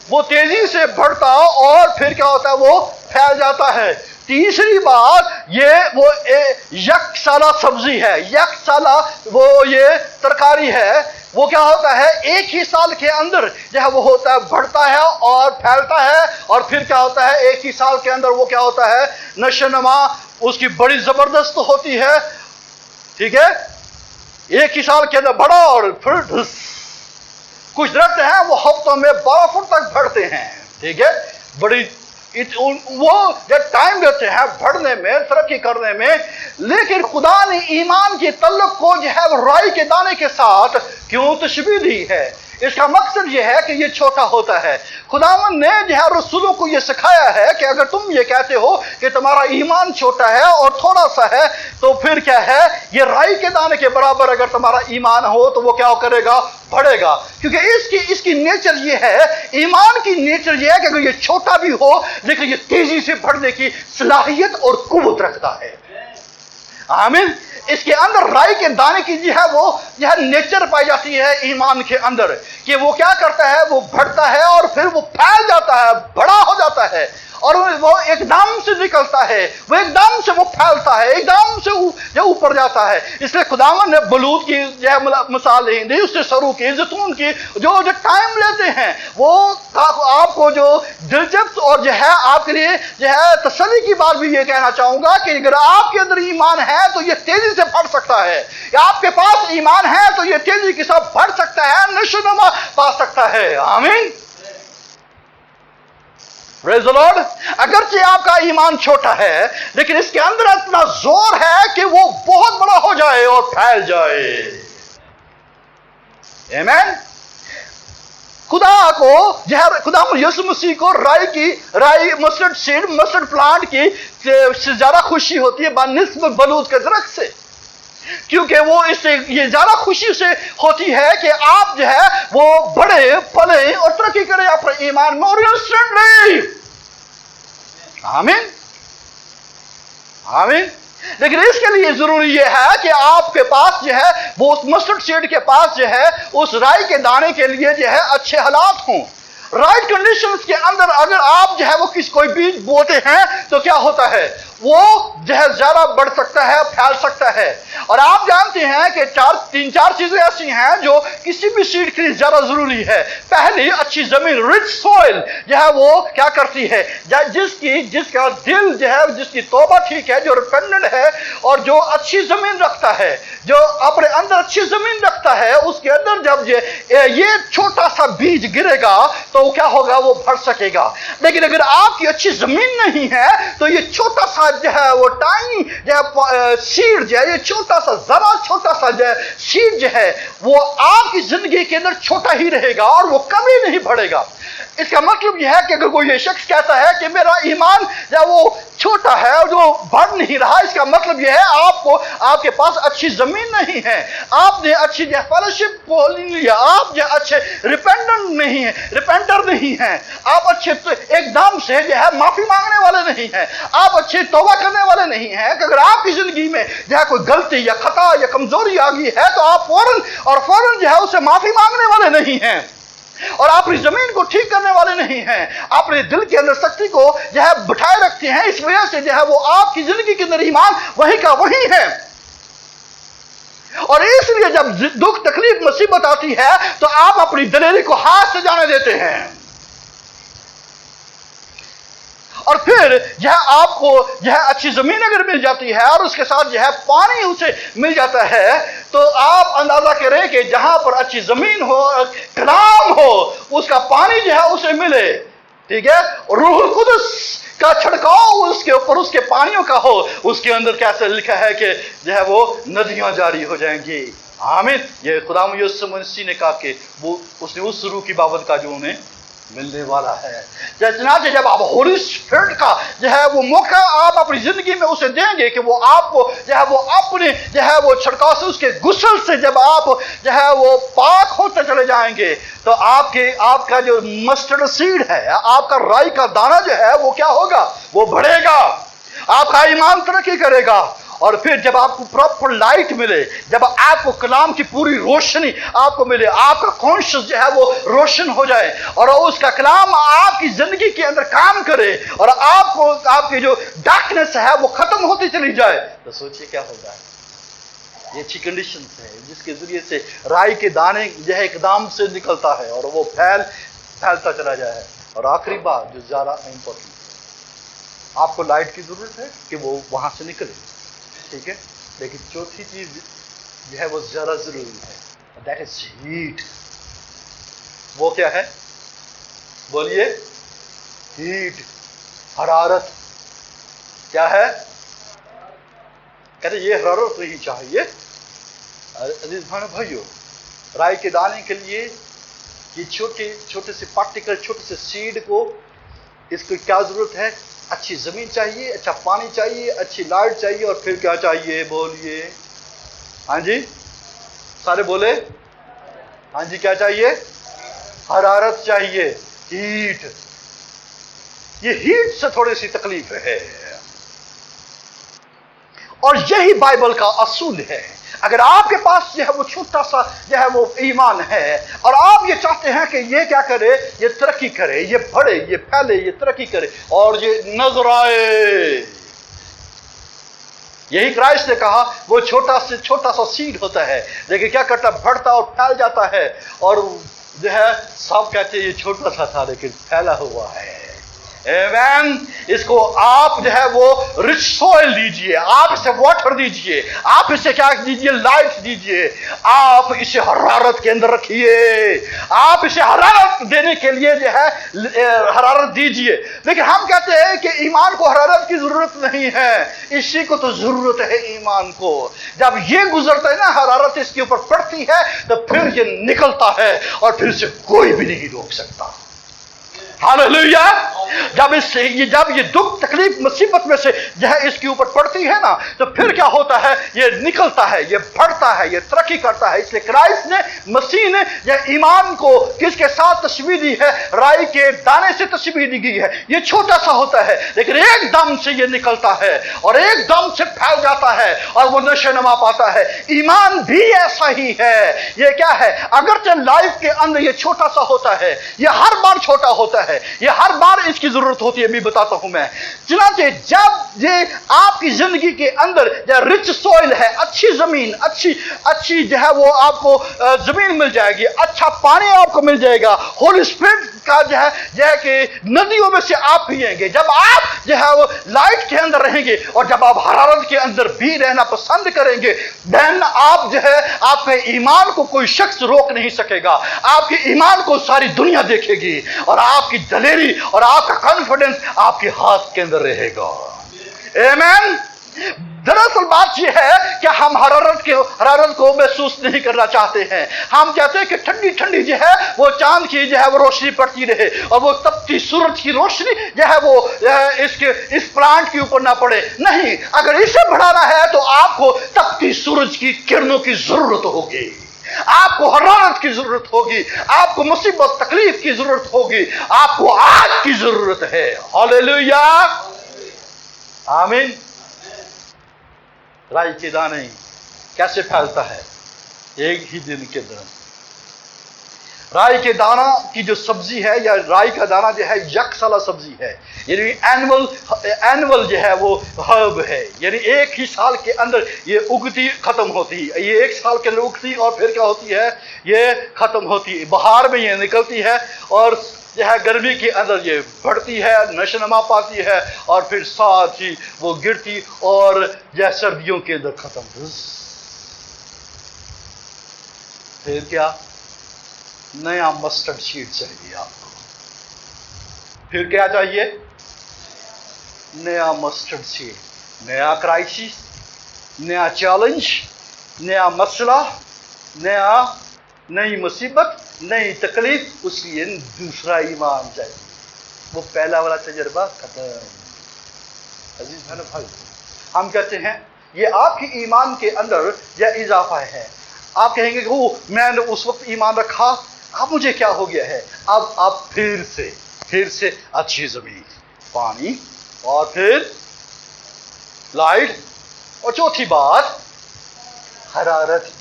Speaker 3: वो तेजी से बढ़ता और फिर क्या होता है, वो फैल जाता है। तीसरी बात, ये वो यकसाला सब्जी है, यकसाला वो ये तरकारी है। वो क्या होता है, एक ही साल के अंदर जो है वो होता है, बढ़ता है और फैलता है, और फिर क्या होता है, एक ही साल के अंदर वो क्या होता है, नशोनुमा उसकी बड़ी जबरदस्त होती है। ठीक है, एक ही साल के अंदर बढ़ा और फिर कुछ दरख्त हैं वो हफ्तों में 12 फुट तक बढ़ते हैं। ठीक है, बड़ी वो जब टाइम देते हैं बढ़ने में, तरक्की करने में। लेकिन खुदा ने ईमान के तल्लुक को जो है वो राई के दाने के साथ क्यों तशबीह दी है। इसका मकसद यह है कि ये छोटा होता है। खुदावन ने जो है रसूलों को ये सिखाया है कि अगर तुम ये कहते हो कि तुम्हारा ईमान छोटा है और थोड़ा सा है, तो फिर क्या है, ये राई के दाने के बराबर अगर तुम्हारा ईमान हो तो वो क्या करेगा, बढ़ेगा। क्योंकि इसकी नेचर ये है, ईमान की नेचर ये है कि अगर ये छोटा भी हो लेकिन ये तेजी से बढ़ने की सलाहियत और कुव्वत रखता है। आमीन। इसके अंदर राई के दाने की जो है वो यह नेचर पाई जाती है ईमान के अंदर, कि वो क्या करता है, वो बढ़ता है और फिर वो फैल जाता है, बड़ा हो जाता है, और वो एकदम से निकलता है, वो एकदम से वो फैलता है, एकदम से जो ऊपर जाता है। इसलिए खुदावन ने बलूत की जो है मिसाल दी, उससे सरू की, जैतून की, जो टाइम लेते हैं वो आपको जो दिलचस्प और जो है आपके लिए जो है तसल्ली की बात भी ये कहना चाहूंगा कि अगर आपके अंदर ईमान है तो ये तेजी से बढ़ सकता है, या आपके पास ईमान है तो ये तेजी के साथ बढ़ सकता है, नशोनुमा पा सकता है। आमीन, प्रेज़ द लॉर्ड। अगरचे आपका ईमान छोटा है लेकिन इसके अंदर इतना जोर है कि वो बहुत बड़ा हो जाए और फैल जाए। आमीन। खुदा को खुदा यीशु मसीह को राई मस्टर्ड सीड, मस्टर्ड प्लांट की से ज्यादा खुशी होती है बनिस्बत बलूत के दरख्त से, क्योंकि वो इससे ये ज्यादा खुशी से होती है कि आप जो है वो बड़े फले और तरक्की करें अपने ईमान में और इंस्टेंटली। आमीन, आमीन। लेकिन इसके लिए जरूरी यह है कि आपके पास जो है वो उस मस्टर्ड सीड के पास जो है उस राई के दाने के लिए जो है अच्छे हालात हों, राइट कंडीशंस के अंदर। अगर आप जो है वो कोई बीज बोते हैं तो क्या होता है, वो जो है ज्यादा बढ़ सकता है, फैल सकता है। और आप जानते हैं कि तीन चार चीजें ऐसी हैं जो किसी भी सीड के लिए ज्यादा जरूरी है। पहली, अच्छी जमीन, रिच सॉइल जो है वो क्या करती है, जिसका दिल जो है, जिसकी तौबा ठीक है, जो रिपेंडेंट है और जो अच्छी जमीन रखता है, जो अपने अंदर अच्छी जमीन रखता है, उसके अंदर जब ये छोटा सा बीज गिरेगा तो क्या होगा, वो बढ़ सकेगा। लेकिन अगर आपकी अच्छी जमीन नहीं है तो ये छोटा सा जो है वो टाइनी जो है सीड जो है, ये छोटा सा जरा छोटा सा जो है सीड जो है वो आपकी जिंदगी के अंदर छोटा ही रहेगा और वो कभी नहीं बढ़ेगा। इसका मतलब यह है कि अगर कोई ये शख्स कहता है कि मेरा ईमान या वो छोटा है और जो बढ़ नहीं रहा, इसका मतलब यह है आपके पास अच्छी जमीन नहीं है, आपने अच्छी फेलोशिप को लिया, आप जो अच्छे रिपेंडेंट नहीं है, रिपेंटर नहीं है, आप अच्छे एकदम से जो है माफी मांगने वाले नहीं हैं, आप अच्छे तौबा करने वाले नहीं हैं। कि अगर आपकी जिंदगी में जो है कोई गलती या खता या कमजोरी आ गई है तो आप फौरन जो है उससे माफी मांगने वाले नहीं हैं और अपनी जमीन को ठीक करने वाले नहीं हैं, अपने दिल के अंदर शक्ति को जो है बिठाए रखते हैं। इस वजह से जो है वो आपकी जिंदगी के अंदर ईमान वही का वही है। और इसलिए जब दुख तकलीफ मुसीबत आती है तो आप अपनी दिलेरी को हाथ से जाने देते हैं, और फिर यह आपको यह अच्छी जमीन अगर मिल जाती है और उसके साथ जो है पानी उसे मिल जाता है, तो आप अंदाजा करें कि जहां पर अच्छी जमीन हो, कलाम हो,
Speaker 4: उसका पानी जो है उसे मिले, ठीक है, और रूह कुदस का छिड़काव उसके ऊपर उसके पानियों का हो, उसके अंदर कैसे लिखा है कि जो है वो नदियां जारी हो जाएंगी। आमीन। ये खुदाम यीशु मसीह ने कहा कि वो उसने उस रूह की बाबत का जो उन्हें मिलने वाला है। चनाचे जब आप होली स्पिरिट का जो है वो मौका आप अपनी जिंदगी में उसे देंगे कि वो आपको जो है वो अपने जो है वो छिड़काव से उसके गुस्ल से जब आप जो है वो पाक होते चले जाएंगे तो आपका जो मस्टर्ड सीड है, आपका राई का दाना जो है वो क्या होगा, वो बढ़ेगा, आपका ईमान तरक्की करेगा। और फिर जब आपको प्रॉपर लाइट मिले, जब आपको कलाम की पूरी रोशनी आपको मिले, आपका कॉन्शियस जो है वो रोशन हो जाए और उसका कलाम आपकी जिंदगी के अंदर काम करे और आपको आपकी जो डार्कनेस है वो खत्म होती चली जाए, तो सोचिए क्या होगा। ये अच्छी कंडीशन है जिसके जरिए से राई के दाने जो है एकदम से निकलता है और वो फैलता चला जाए। और आखिरी बात जो ज्यादा इंपॉर्टेंट, आपको लाइट की जरूरत है कि वो वहां से निकले, ठीक है, लेकिन चौथी चीज जो है वो ज्यादा जरूरी है, दैट इज हीट। वो क्या है, बोलिए, हीट, हरारत। क्या है, कहते ये हरारत नहीं चाहिए। अजीज भाइयों, राई के दाने के लिए ये छोटे छोटे से पार्टिकल, छोटे से सीड को, इसको क्या जरूरत है, अच्छी जमीन चाहिए, अच्छा पानी चाहिए, अच्छी लाइट चाहिए, और फिर क्या चाहिए, बोलिए, हाँ जी, सारे बोले, हाँ जी, क्या चाहिए, हरारत चाहिए, हीट। ये हीट से थोड़ी सी तकलीफ है और यही बाइबल का असूल है। अगर आपके पास जो है वो छोटा सा जो है वो ईमान है और आप ये चाहते हैं कि ये क्या करे, ये तरक्की करे, ये बढ़े, ये फैले, ये तरक्की करे और ये नजर आए, यही क्राइस्ट ने कहा वो छोटा से छोटा सा सीड होता है, लेकिन क्या करता, बढ़ता और फैल जाता है। और जो है सब कहते हैं ये छोटा सा था लेकिन फैला हुआ है। आमेन। इसको आप जो है वो रिच सॉइल दीजिए, आप इसे वाटर दीजिए, आप इसे क्या दीजिए, लाइट दीजिए, आप इसे हरारत के अंदर रखिए, आप इसे हरारत देने के लिए जो है हरारत दीजिए। लेकिन हम कहते हैं कि ईमान को हरारत की जरूरत नहीं है, इसी को तो जरूरत है ईमान को। जब ये गुजरता है ना, हरारत इसके ऊपर पड़ती है तो फिर ये निकलता है और फिर इसे कोई भी नहीं रोक सकता। हालेलुया। जब ये दुख तकलीफ मुसीबत में से जो है इसके ऊपर पड़ती है ना, तो फिर क्या होता है, ये निकलता है, ये बढ़ता है, ये तरक्की करता है। इसलिए क्राइस्ट ने, मसीह ने यह ईमान को किसके साथ तस्वीर दी है, राई के दाने से तस्वीर दी गई है। ये छोटा सा होता है लेकिन एकदम से ये निकलता है और एकदम से फैल जाता है और वो नशे नमा पाता है। ईमान भी ऐसा ही है। ये क्या है, अगरचे लाइफ के अंदर ये छोटा सा होता है, ये हर बार छोटा होता है, ये हर बार इसकी जरूरत होती है। मैं बताता हूं मैं, चुनाचे जब ये आपकी जिंदगी के अंदर जो रिच सॉइल है, अच्छी जमीन, अच्छी जो है वो आपको जमीन मिल जाएगी, अच्छा पानी आपको मिल जाएगा, होली स्पिरिट का जो है कि नदियों में से आप पिएंगे। जब आप जो है वो लाइट के अंदर रहेंगे और जब आप हरारत के अंदर भी रहना पसंद करेंगे, देन आप जो है आपके ईमान को कोई शख्स रोक नहीं सकेगा। आपके ईमान को सारी दुनिया देखेगी और आपकी दलेरी और आपका कॉन्फिडेंस आपके हाथ के अंदर रहेगा। आमीन। दरअसल बात यह है कि हम हरारत को महसूस नहीं करना चाहते हैं। हम चाहते हैं कि ठंडी ठंडी जो है वो चांद की जो है वो रोशनी पड़ती रहे और वो तपती सूरज की रोशनी जो है वो इस प्लांट के ऊपर ना पड़े। नहीं, अगर इसे बढ़ाना है तो आपको तपती सूरज की किरणों की जरूरत होगी, आपको हरारत की जरूरत होगी, आपको मुसीबत तकलीफ की जरूरत होगी, आपको आग की जरूरत है। हालेलुया। आमीन। राई के दाने कैसे फैलता है, एक ही दिन के अंदर। राई के दाना की जो सब्जी है या राई का दाना जो है यकसाला सब्जी है, यानी एनुअल जो है वो हर्ब है, यानी एक ही साल के अंदर ये उगती खत्म होती है। ये एक साल के अंदर उगती और फिर क्या होती है, ये खत्म होती है। बहार में ये निकलती है और जो है गर्मी के अंदर ये बढ़ती है, नशोनमा पाती है और फिर साथ ही वो गिरती और यह सर्दियों के अंदर खत्म। फिर क्या, नया मस्टर्ड सीड चाहिए आपको। फिर क्या चाहिए? नया मस्टर्ड सीड, नया क्राइसिस, नया चैलेंज, नया मसला, नई मुसीबत, नई तकलीफ, उसके लिए दूसरा ईमान चाहिए। वो पहला वाला तजर्बा खत्म। अजीज बहनों भाई, हम कहते हैं ये आपके ईमान के अंदर यह इजाफा है। आप कहेंगे कि वो मैंने उस वक्त ईमान रखा, अब मुझे क्या हो गया है? अब आप फिर से अच्छी जमीन, पानी, और फिर लाइट, और चौथी बात हरारत।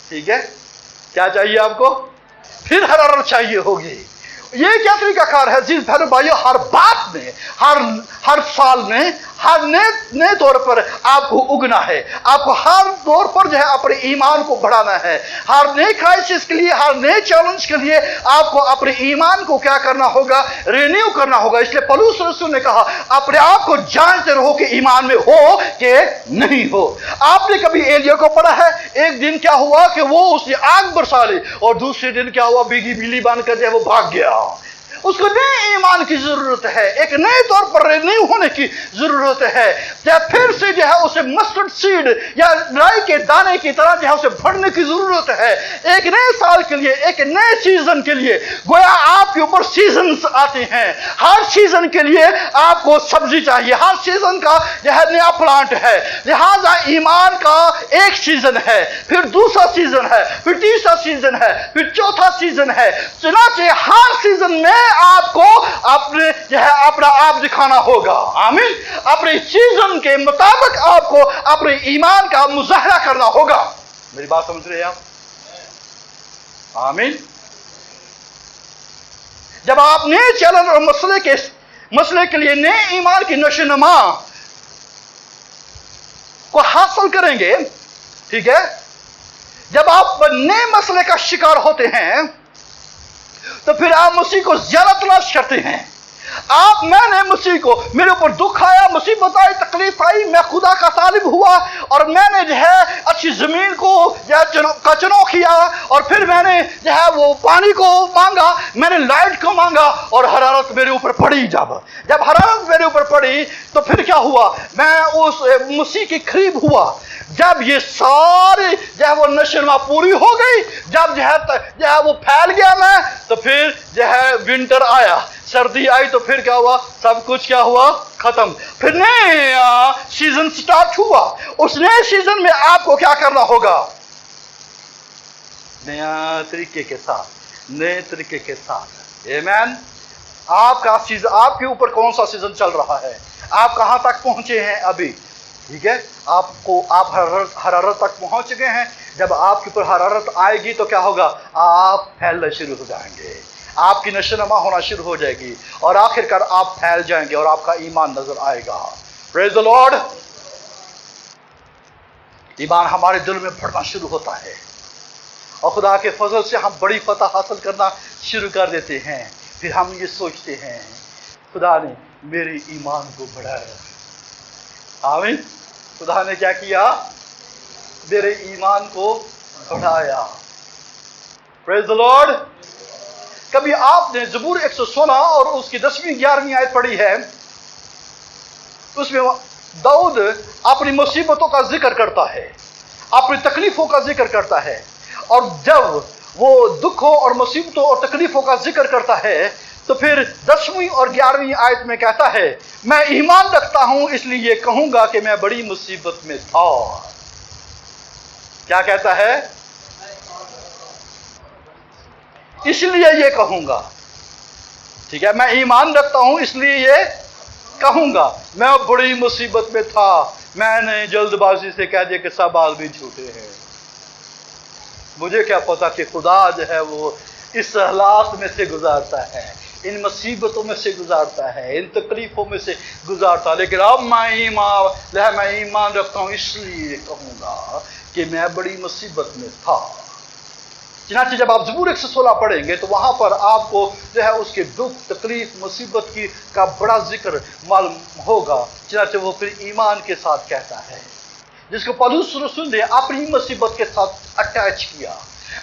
Speaker 4: ठीक है, क्या चाहिए आपको? फिर हरारत चाहिए होगी। ये क्या तरीका कार है जिस बहनों भाइयों, हर बात में, हर साल में, हर नए तौर पर आपको उगना है। आपको हर दौर पर जो है अपने ईमान को बढ़ाना है। हर नए क्राइसिस के लिए, हर नए चैलेंज के लिए आपको अपने ईमान को क्या करना होगा? रिन्यू करना होगा। इसलिए पौलुस रसूल ने कहा अपने आप को जांचते रहो कि ईमान में हो कि नहीं हो। आपने कभी एलिया को पढ़ा है? एक दिन क्या हुआ कि वो उसने आग बरसा ली, और दूसरे दिन क्या हुआ? बिजली बिल्ली बन कर जो है वो भाग गया। उसको नए ईमान की जरूरत है, एक नए तौर पर रिन्यू होने की जरूरत है। या फिर से जो है उसे मस्टर्ड सीड या राई के दाने की तरह जो है उसे बढ़ने की जरूरत है। एक नए साल के लिए, एक नए सीजन के लिए, गोया आपके ऊपर सीजन्स आते हैं। हर सीजन के लिए आपको सब्जी चाहिए, हर सीजन का यह नया प्लांट है। लिहाजा ईमान का एक सीजन है, फिर दूसरा सीजन है, फिर तीसरा सीजन है, फिर चौथा सीजन है। चुनाचे हर सीजन में आपको अपने जो है अपना आप दिखाना होगा। आमीन। अपने सीजन के मुताबिक आपको अपने ईमान का मुजाहरा करना होगा। मेरी बात समझ रहे हैं आप? आमीन। जब आप नए चैलेंज और मसले के लिए नए ईमान की नशोनुमा को हासिल करेंगे, ठीक है, जब आप नए मसले का शिकार होते हैं तो फिर आप मसीह को ज्यादा तलाश करते हैं। मैंने मसीह को, मेरे ऊपर दुख आया, मुसीबत आई, तकलीफ आई, मैं खुदा का तालिब हुआ, और मैंने जो है अच्छी जमीन को का चुनाव किया, और फिर मैंने जो है वो पानी को मांगा, मैंने लाइट को मांगा, और हरारत मेरे ऊपर पड़ी। जब हरारत मेरे ऊपर पड़ी तो फिर क्या हुआ? मैं उस मसीह के करीब हुआ। जब ये सारी जो है वो नशोनुमा पूरी हो गई, जब जो है वो फैल गया मैं, तो फिर जो है विंटर आया, सर्दी आई, तो फिर क्या हुआ? सब कुछ क्या हुआ? खत्म। फिर नया सीजन स्टार्ट हुआ। उस नए सीजन में आपको क्या करना होगा? नया तरीके के साथ, नए तरीके के साथ। आमीन। आपका सीजन, आपके ऊपर कौन सा सीजन चल रहा है? आप कहां तक पहुंचे हैं अभी? ठीक है, आप हरारत तक पहुंच गए हैं। जब आपके ऊपर हरारत आएगी तो क्या होगा? आप फैलना शुरू हो जाएंगे, आपकी नशोनुमा होना शुरू हो जाएगी, और आखिरकार आप फैल जाएंगे और आपका ईमान नजर आएगा। Praise the Lord. ईमान हमारे दिल में बढ़ना शुरू होता है, और खुदा के फजल से हम बड़ी फतह हासिल करना शुरू कर देते हैं। फिर हम ये सोचते हैं खुदा ने मेरे ईमान को बढ़ाया। आमीन। खुदा ने क्या किया? मेरे ईमान को बढ़ाया। Praise the Lord. कभी आपने ज़बूर 116 और उसकी 10वीं 11वीं आयत पढ़ी है? उसमें दाऊद अपनी मुसीबतों का जिक्र करता है, अपनी तकलीफों का जिक्र करता है, और जब वो दुखों और मुसीबतों और तकलीफों का जिक्र करता है तो फिर 10वीं और 11वीं आयत में कहता है, मैं ईमान रखता हूं इसलिए ये कहूंगा कि मैं बड़ी मुसीबत में था। क्या कहता है? इसलिए ये कहूंगा। ठीक है, मैं ईमान रखता हूं इसलिए ये कहूंगा मैं बड़ी मुसीबत में था। मैंने जल्दबाजी से कह दिया कि सब आदमी झूठे हैं। मुझे क्या पता कि खुदा जो है वो इस हालात में से गुजारता है, इन मुसीबतों में से गुजारता है, इन तकलीफों में से गुजारता है। लेकिन अब मैं ईमान रखता हूं इसलिए कहूंगा कि मैं बड़ी मुसीबत में था। चनाचे जब आप ज़बूर 116 पढ़ेंगे तो वहां पर आपको जो है उसके दुख, तकलीफ, मुसीबत की का बड़ा जिक्र मालूम होगा। चनाचे वो फिर ईमान के साथ कहता है, जिसको पौलुस रसूल ने अपनी मुसीबत के साथ अटैच किया,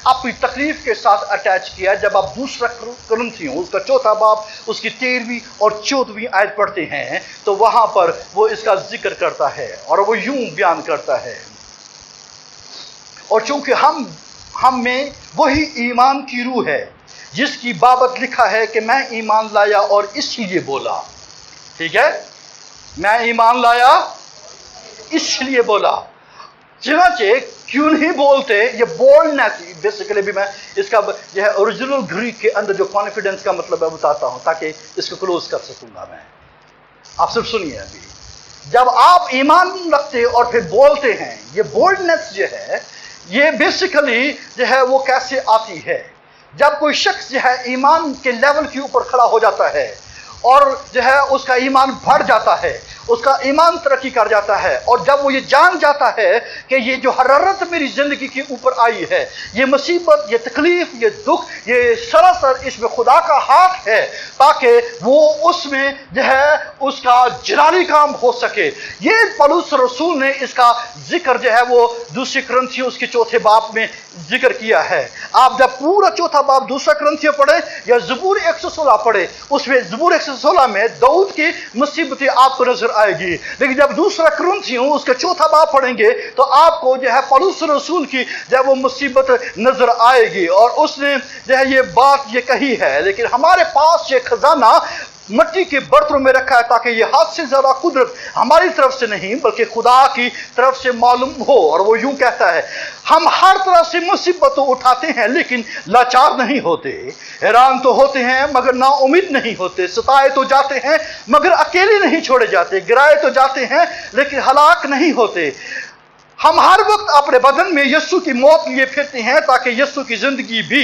Speaker 4: अपनी तकलीफ के साथ अटैच किया। जब आप दूसरा कुरिन्थियों उसका 4 बाब उसकी 13वीं और 14वीं आयत पढ़ते हैं तो वहां पर वो इसका जिक्र करता है और वो यूं बयान करता है, और चूंकि हम में वही ईमान की रूह है जिसकी बाबत लिखा है कि मैं ईमान लाया और इसलिए बोला। ठीक है, मैं ईमान लाया इसलिए बोला। चनाचे क्यों नहीं बोलते, ये बोल्डनेस बेसिकली भी मैं इसका जो है ओरिजिनल ग्रीक के अंदर जो कॉन्फिडेंस का मतलब है बताता हूं ताकि इसको क्लोज कर सकूंगा मैं। आप सिर्फ सुनिए, अभी जब आप ईमान रखते और फिर बोलते हैं, ये बोल्डनेस जो है ये बेसिकली जो है वो कैसे आती है, जब कोई शख्स जो है ईमान के लेवल के ऊपर खड़ा हो जाता है और जो है उसका ईमान बढ़ जाता है, उसका ईमान तरक्की कर जाता है, और जब वो ये जान जाता है कि ये जो हरारत मेरी जिंदगी के ऊपर आई है, ये मुसीबत, ये तकलीफ, ये दुख, ये सरासर इसमें खुदा का हाथ है ताकि वो उसमें जो है उसका जलाली काम हो सके। ये पौलुस रसूल ने इसका जिक्र जो है वो दूसरी कुरिन्थियों उसके 4 बाब में जिक्र किया है। आप जब पूरा 4 बाब दूसरा कुरिन्थियों पढ़े या ज़बूर 116 पढ़े, उसमें ज़बूर 116 में दाऊद की मुसीबतें आपको नजर आएगी। लेकिन जब दूसरा कुरिन्थियों उसका 4 बाब पढ़ेंगे तो आपको जो है पौलुस रसूल की जब वो मुसीबत नजर आएगी, और उसने जो है ये बात ये कही है। लेकिन हमारे पास ये खजाना मिट्टी के बर्तनों में रखा है ताकि ये हाथ से ज्यादा कुदरत हमारी तरफ से नहीं बल्कि खुदा की तरफ से मालूम हो। और वो यूं कहता है, हम हर तरह से मुसीबत तो उठाते हैं लेकिन लाचार नहीं होते, हैरान तो होते हैं मगर ना उम्मीद नहीं होते, सताए तो जाते हैं मगर अकेले नहीं छोड़े जाते, गिराए तो जाते हैं लेकिन हलाक नहीं होते। हम हर वक्त अपने बदन में यीशु की मौत लिए फिरते हैं ताकि यीशु की जिंदगी भी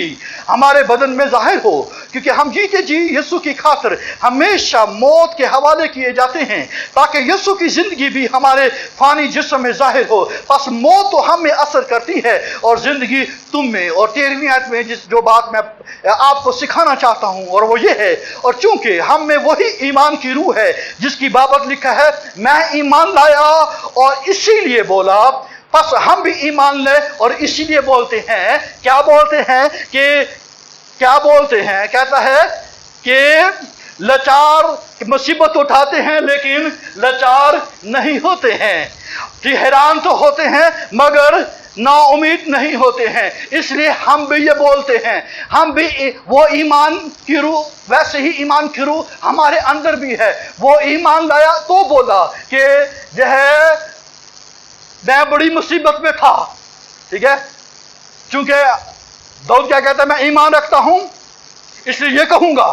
Speaker 4: हमारे बदन में जाहिर हो, क्योंकि हम जीते जी यीशु की खातिर हमेशा मौत के हवाले किए जाते हैं ताकि यीशु की जिंदगी भी हमारे फानी जिस्म में जाहिर हो। बस मौत तो हम में असर करती है और जिंदगी तुम में। और 13वीं आयत में जो बात मैं आपको सिखाना चाहता हूं और वो ये है, और चूंकि हम में वही ईमान की रूह है जिसकी बाबत लिखा है, मैं ईमान लाया और इसीलिए बोला, बस हम भी ईमान ले और इसीलिए बोलते हैं। क्या बोलते हैं कि क्या बोलते हैं, कहता है कि लाचार मुसीबत उठाते हैं लेकिन लाचार नहीं होते हैं, कि हैरान तो होते हैं मगर ना उम्मीद नहीं होते हैं। इसलिए हम भी ये बोलते हैं, हम भी वो ईमान की रूह, वैसे ही ईमान की रूह हमारे अंदर भी है। वो ईमान लाया तो बोला कि जो है मैं बड़ी मुसीबत में था। ठीक है, क्योंकि दाऊद क्या कहता है, मैं ईमान रखता हूं इसलिए ये कहूंगा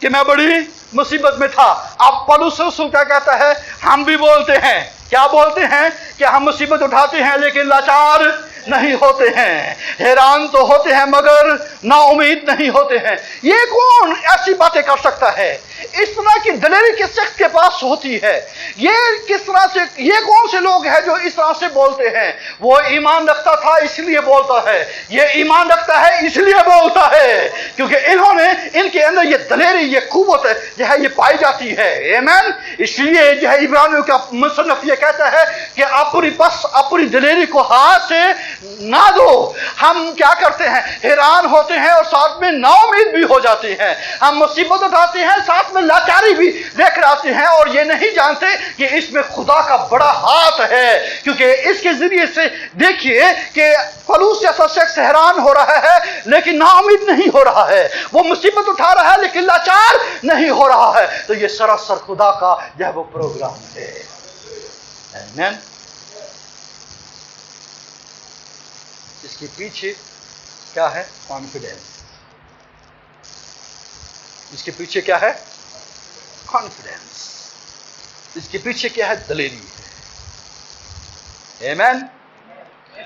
Speaker 4: कि मैं बड़ी मुसीबत में था। अब पौलुस रसूल क्या कहता है, हम भी बोलते हैं, क्या बोलते हैं कि हम मुसीबत उठाते हैं लेकिन लाचार नहीं होते हैं, हैरान तो होते हैं मगर ना उम्मीद नहीं होते हैं। ये कौन ऐसी बातें कर सकता है? इस तरह की दलेरी किस शख्स के पास होती है? ये किस तरह से, ये कौन से लोग हैं जो इस तरह से बोलते हैं? वो ईमान रखता था इसलिए बोलता है, ये ईमान रखता है इसलिए बोलता है क्योंकि इन्होंने, इनके अंदर ये दलेरी, ये कुव्वत जो है ये पाई जाती है। आमीन। इसलिए जो है इब्रानियों का मुसन्निफ ये कहता है कि अपनी दलेरी को हाथ से ना दो। हम क्या करते हैं, हैरान होते हैं और साथ में नाउमीद भी हो जाते हैं। हम मुसीबत उठाते हैं, साथ में लाचारी भी लेकर आते हैं और ये नहीं जानते कि इसमें खुदा का बड़ा हाथ है। क्योंकि इसके जरिए से देखिए कि पौलुस जैसा शख्स हैरान हो रहा है लेकिन नाउमीद नहीं हो रहा है, वो मुसीबत उठा रहा है लेकिन लाचार नहीं हो रहा है। तो ये सरासर खुदा का यह वो प्रोग्राम है। आमीन। इसके पीछे क्या है? कॉन्फिडेंस। इसके पीछे क्या है? कॉन्फिडेंस। इसके पीछे क्या है? दलेरी है। आमीन।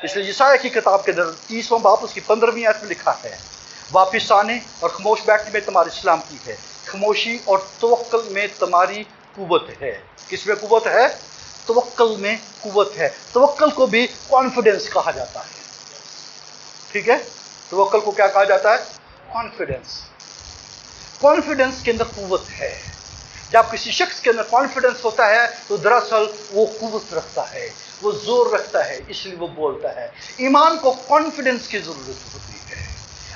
Speaker 4: इसलिए यशायाह की किताब के अंदर 30वां बाब उसकी 15वीं आयत में लिखा है, वापिस आने और खामोश बैठने में तुम्हारी सलामती है, खामोशी और तवक्कुल में तुम्हारी कुव्वत है। किसमें कुव्वत है? तवक्कुल में कुव्वत है। तवक्कुल को भी कॉन्फिडेंस कहा जाता है। ठीक है, तवक्कुल को क्या कहा जाता है? कॉन्फिडेंस। कॉन्फिडेंस के अंदर कुव्वत है। जब किसी शख्स के अंदर कॉन्फिडेंस होता है तो दरअसल वो कुव्वत रखता है, वो जोर रखता है, इसलिए वो बोलता है। ईमान को कॉन्फिडेंस की जरूरत होती है।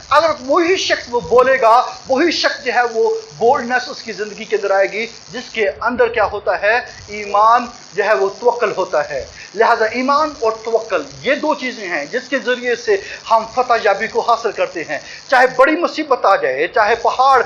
Speaker 4: अगर वही शख्स वो बोलेगा, वही शख्स जो है वो बोल्डनेस उसकी जिंदगी के अंदर आएगी, जिसके अंदर क्या होता है, ईमान जो है वो तवक्कल होता है। लिहाजा ईमान और तवक्कल ये दो चीजें हैं जिसके जरिए से हम फतह याबी को हासिल करते हैं। चाहे बड़ी मुसीबत आ जाए, चाहे पहाड़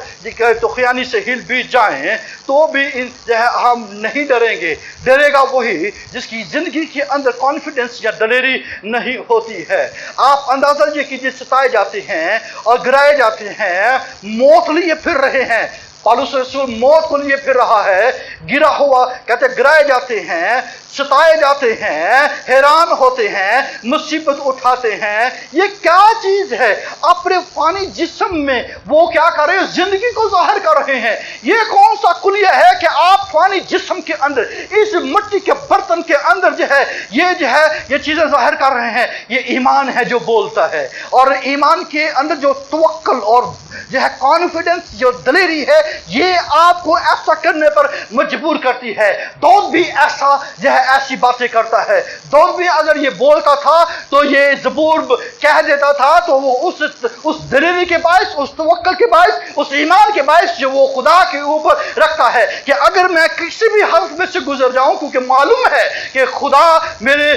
Speaker 4: तोखयानी से हिल भी जाएं, तो भी जो है हम नहीं डरेंगे। डरेगा वही जिसकी जिंदगी के अंदर कॉन्फिडेंस या दलेरी नहीं होती है। आप अंदाजा ये कीजिए, सताए जाते हैं और गिराए जाते हैं, मौत लिए फिर रहे हैं। पौलुस रसूल मौत को लिए फिर रहा है, गिरा हुआ, कहते गिराए जाते हैं, सताए जाते हैं, हैरान होते हैं, मुसीबत उठाते हैं। ये क्या चीज है? अपने फानी जिस्म में वो क्या कर रहे हैं, जिंदगी को जाहिर कर रहे हैं। ये कौन सा कुलिया है कि आप फानी जिस्म के अंदर, इस मिट्टी के बर्तन के अंदर जो है ये चीजें जाहिर कर रहे हैं। ये ईमान है जो बोलता है, और ईमान के अंदर जो तवक्कल और जो है कॉन्फिडेंस, जो दलेरी है, ये आपको ऐसा करने पर मजबूर करती है। दाऊद भी ऐसा जो है ऐसी बातें करता है। दाऊद भी अगर ये बोलता था तो ये ज़बूर कह देता था, तो वो उस दलेरी के बायस, उस तवक्कल के बायस, उस ईमान के बायस जो वो खुदा के ऊपर रखता है कि अगर मैं किसी भी हालत में से गुजर जाऊं, क्योंकि मालूम है कि खुदा मेरे